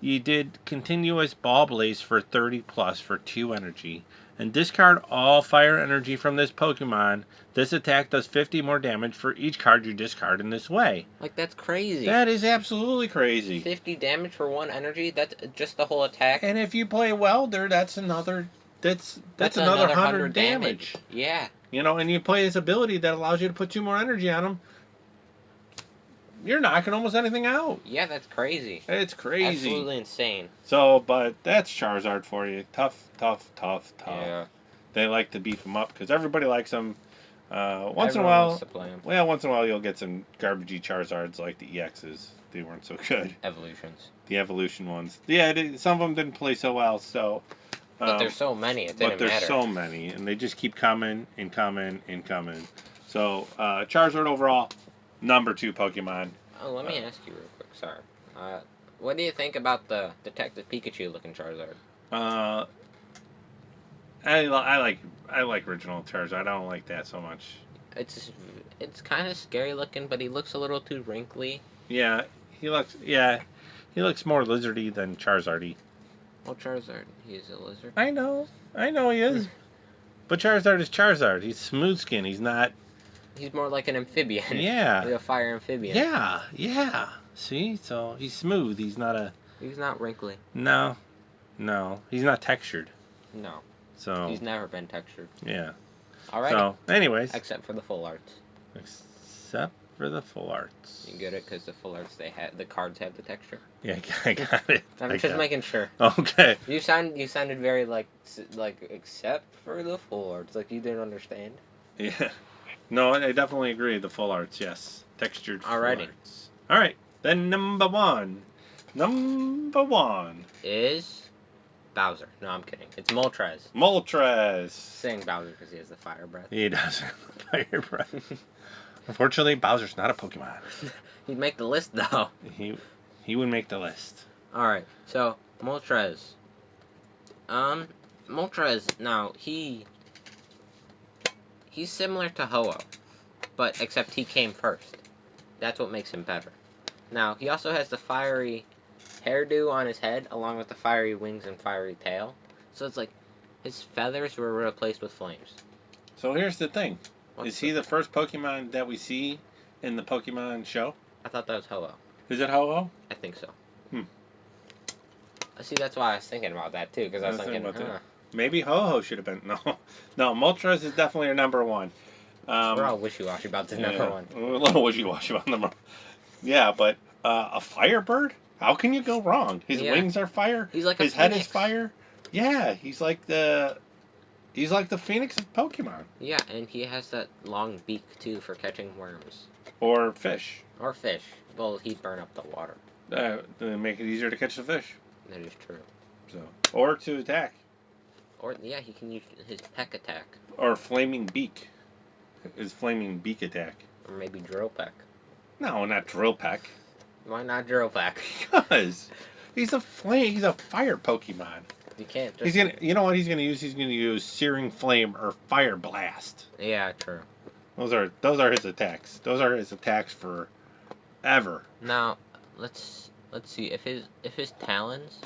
[SPEAKER 1] you did continuous Ball Blaze for 30 plus for 2 energy. And discard all fire energy from this Pokemon. This attack does 50 more damage for each card you discard in this way.
[SPEAKER 2] Like, that's crazy.
[SPEAKER 1] That is absolutely crazy.
[SPEAKER 2] 50 damage for 1 energy? That's just the whole attack?
[SPEAKER 1] And if you play Welder, that's another another 100 damage.
[SPEAKER 2] Yeah.
[SPEAKER 1] You know, and you play this ability that allows you to put 2 more energy on them. You're knocking almost anything out.
[SPEAKER 2] Yeah, that's crazy.
[SPEAKER 1] It's crazy.
[SPEAKER 2] Absolutely insane.
[SPEAKER 1] So, but that's Charizard for you. Tough.
[SPEAKER 2] Yeah.
[SPEAKER 1] They like to beef them up because everybody likes them. Once in a
[SPEAKER 2] Everyone
[SPEAKER 1] while,
[SPEAKER 2] wants to play 'em.
[SPEAKER 1] well, once in a while you'll get some garbagey Charizards like the EXs. They weren't so good.
[SPEAKER 2] Evolutions.
[SPEAKER 1] The evolution ones. Yeah, some of them didn't play so well. So.
[SPEAKER 2] But there's so many, it didn't matter.
[SPEAKER 1] But there's so many, and they just keep coming and coming and coming. So, Charizard overall, number 2 Pokemon.
[SPEAKER 2] Oh, let me ask you real quick. Sorry. What do you think about the Detective Pikachu looking Charizard?
[SPEAKER 1] I like original Charizard. I don't like that so much.
[SPEAKER 2] It's kind of scary looking, but he looks a little too wrinkly.
[SPEAKER 1] Yeah, he looks more lizardy than Charizardy.
[SPEAKER 2] Well, Charizard, he's a lizard.
[SPEAKER 1] I know he is. But Charizard is Charizard. He's smooth skin. He's not.
[SPEAKER 2] He's more like an amphibian.
[SPEAKER 1] Yeah.
[SPEAKER 2] Like a fire amphibian.
[SPEAKER 1] Yeah. See, so he's smooth. He's not
[SPEAKER 2] wrinkly.
[SPEAKER 1] No. He's not textured.
[SPEAKER 2] No.
[SPEAKER 1] So.
[SPEAKER 2] He's never been textured.
[SPEAKER 1] Yeah.
[SPEAKER 2] Alright.
[SPEAKER 1] So, anyways.
[SPEAKER 2] Except for the full arts.
[SPEAKER 1] Except for the full arts.
[SPEAKER 2] You get it because the full arts the cards have the texture.
[SPEAKER 1] Yeah, I got it.
[SPEAKER 2] I'm just making sure.
[SPEAKER 1] Okay.
[SPEAKER 2] You sounded very like except for the full arts, like you didn't understand.
[SPEAKER 1] Yeah. No, I definitely agree. The full arts, yes, textured.
[SPEAKER 2] Alrighty.
[SPEAKER 1] Full arts. All right. Then number one
[SPEAKER 2] is Bowser. No, I'm kidding. It's Moltres.
[SPEAKER 1] Moltres.
[SPEAKER 2] Saying Bowser because he has the fire breath.
[SPEAKER 1] He does have the fire breath. Unfortunately, Bowser's not a Pokemon.
[SPEAKER 2] He'd make the list though.
[SPEAKER 1] He would make the list.
[SPEAKER 2] All right. So Moltres. Moltres. Now he's similar to Ho-Oh, but except he came first. That's what makes him better. Now he also has the fiery hairdo on his head, along with the fiery wings and fiery tail. So it's like his feathers were replaced with flames.
[SPEAKER 1] So here's the thing.
[SPEAKER 2] What's
[SPEAKER 1] Is he the first Pokemon that we see in the Pokemon show?
[SPEAKER 2] I thought that was Ho-Oh.
[SPEAKER 1] Is it Ho-Oh?
[SPEAKER 2] I think so.
[SPEAKER 1] Hmm.
[SPEAKER 2] See, that's why I was thinking about that too, because I was thinking,
[SPEAKER 1] maybe Ho-Oh should have been. No, Moltres is definitely our number 1.
[SPEAKER 2] We're all wishy-washy about the number 1.
[SPEAKER 1] We're a little wishy-washy about number 1. Yeah, but a Firebird? How can you go wrong? His wings are fire.
[SPEAKER 2] He's like
[SPEAKER 1] his
[SPEAKER 2] a
[SPEAKER 1] head
[SPEAKER 2] phoenix.
[SPEAKER 1] is fire. Yeah, he's like the phoenix of Pokemon.
[SPEAKER 2] Yeah, and he has that long beak too for catching worms.
[SPEAKER 1] Or fish.
[SPEAKER 2] Or fish. Well, he'd burn up the water.
[SPEAKER 1] Make it easier to catch the fish.
[SPEAKER 2] That is true.
[SPEAKER 1] So, or to attack.
[SPEAKER 2] Or yeah, he can use his peck attack.
[SPEAKER 1] Or flaming beak. His flaming beak attack.
[SPEAKER 2] Or maybe drill peck.
[SPEAKER 1] No, not drill peck.
[SPEAKER 2] Why not drill peck?
[SPEAKER 1] Because he's a fire Pokemon.
[SPEAKER 2] You can't just...
[SPEAKER 1] You know what he's gonna use? He's gonna use Searing Flame or Fire Blast.
[SPEAKER 2] Yeah, true.
[SPEAKER 1] Those are his attacks. Those are his attacks forever.
[SPEAKER 2] Now, let's see. If his talons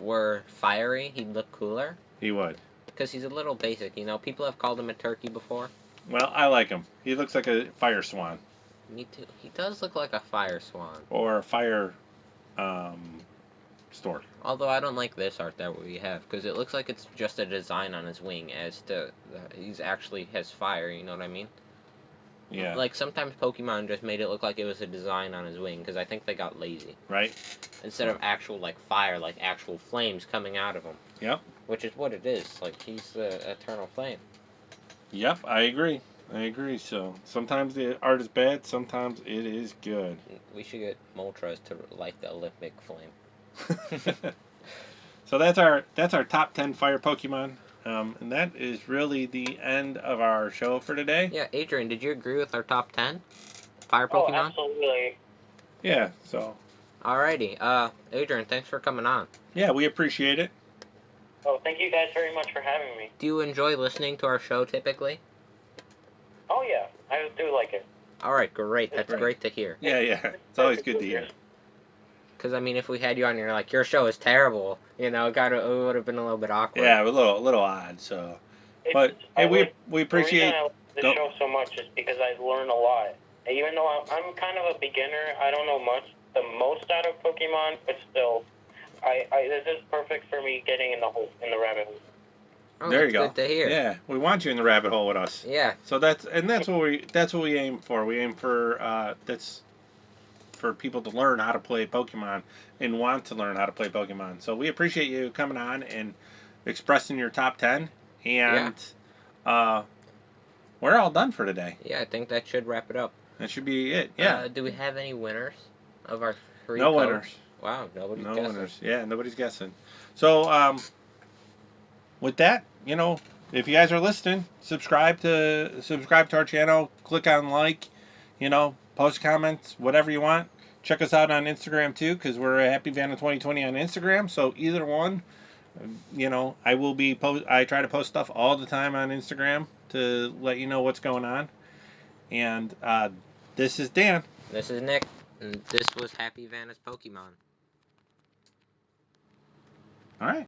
[SPEAKER 2] were fiery, he'd look cooler.
[SPEAKER 1] He would.
[SPEAKER 2] Because he's a little basic, you know. People have called him a turkey before.
[SPEAKER 1] Well, I like him. He looks like a fire swan.
[SPEAKER 2] Me too. He does look like a fire swan.
[SPEAKER 1] Or a fire stork.
[SPEAKER 2] Although I don't like this art that we have, because it looks like it's just a design on his wing, as to he's actually has fire. You know what I mean?
[SPEAKER 1] Yeah.
[SPEAKER 2] Like sometimes Pokemon just made it look like it was a design on his wing, because I think they got lazy.
[SPEAKER 1] Right.
[SPEAKER 2] Instead of actual like fire, like actual flames coming out of him.
[SPEAKER 1] Yep.
[SPEAKER 2] Which is what it is. Like he's the eternal flame.
[SPEAKER 1] Yep, I agree. So sometimes the art is bad, sometimes it is good.
[SPEAKER 2] We should get Moltres to light the Olympic flame.
[SPEAKER 1] So that's our top 10 fire Pokemon. And that is really the end of our show for today.
[SPEAKER 2] Yeah, Adrian, did you agree with our top 10 fire
[SPEAKER 3] Oh,
[SPEAKER 2] Pokemon?
[SPEAKER 3] absolutely.
[SPEAKER 1] Yeah, so
[SPEAKER 2] Alrighty. Adrian, thanks for coming on.
[SPEAKER 1] Yeah, we appreciate it.
[SPEAKER 3] Oh, thank you guys very much for having me.
[SPEAKER 2] Do you enjoy listening to our show typically?
[SPEAKER 3] Oh yeah, I do like it.
[SPEAKER 2] Alright, great. That's
[SPEAKER 1] Great.
[SPEAKER 2] great to hear.
[SPEAKER 1] Yeah, it's always good to hear.
[SPEAKER 2] Because, I mean, if we had you on, you're like, your show is terrible. You know, it would have been a little bit awkward.
[SPEAKER 1] Yeah, a little odd. So, but hey, we appreciate.
[SPEAKER 3] The reason I like the show so much is because I learn a lot. And even though I'm kind of a beginner, I don't know the most out of Pokemon, but still, this is perfect for me getting in the rabbit hole.
[SPEAKER 2] Oh,
[SPEAKER 1] there you go.
[SPEAKER 2] Good to hear.
[SPEAKER 1] Yeah, we want you in the rabbit hole with us.
[SPEAKER 2] Yeah.
[SPEAKER 1] So that's what we aim for. We aim for that's for people to learn how to play Pokemon and want to learn how to play Pokemon. So we appreciate you coming on and expressing your top 10. And we're all done for today.
[SPEAKER 2] Yeah, I think that should wrap it up.
[SPEAKER 1] That should be it. Yeah.
[SPEAKER 2] Do we have any winners of our free
[SPEAKER 1] No
[SPEAKER 2] codes?
[SPEAKER 1] winners.
[SPEAKER 2] Wow, nobody's
[SPEAKER 1] No
[SPEAKER 2] guessing.
[SPEAKER 1] winners. Yeah, nobody's guessing. So with that, if you guys are listening, subscribe to our channel, click on like, post comments, whatever you want. Check us out on Instagram too, because we're Happy Vanna 2020 on Instagram. So either one, I try to post stuff all the time on Instagram to let you know what's going on. And this is Dan.
[SPEAKER 2] This is Nick, and this was Happy Vanna's Pokemon.
[SPEAKER 1] All right.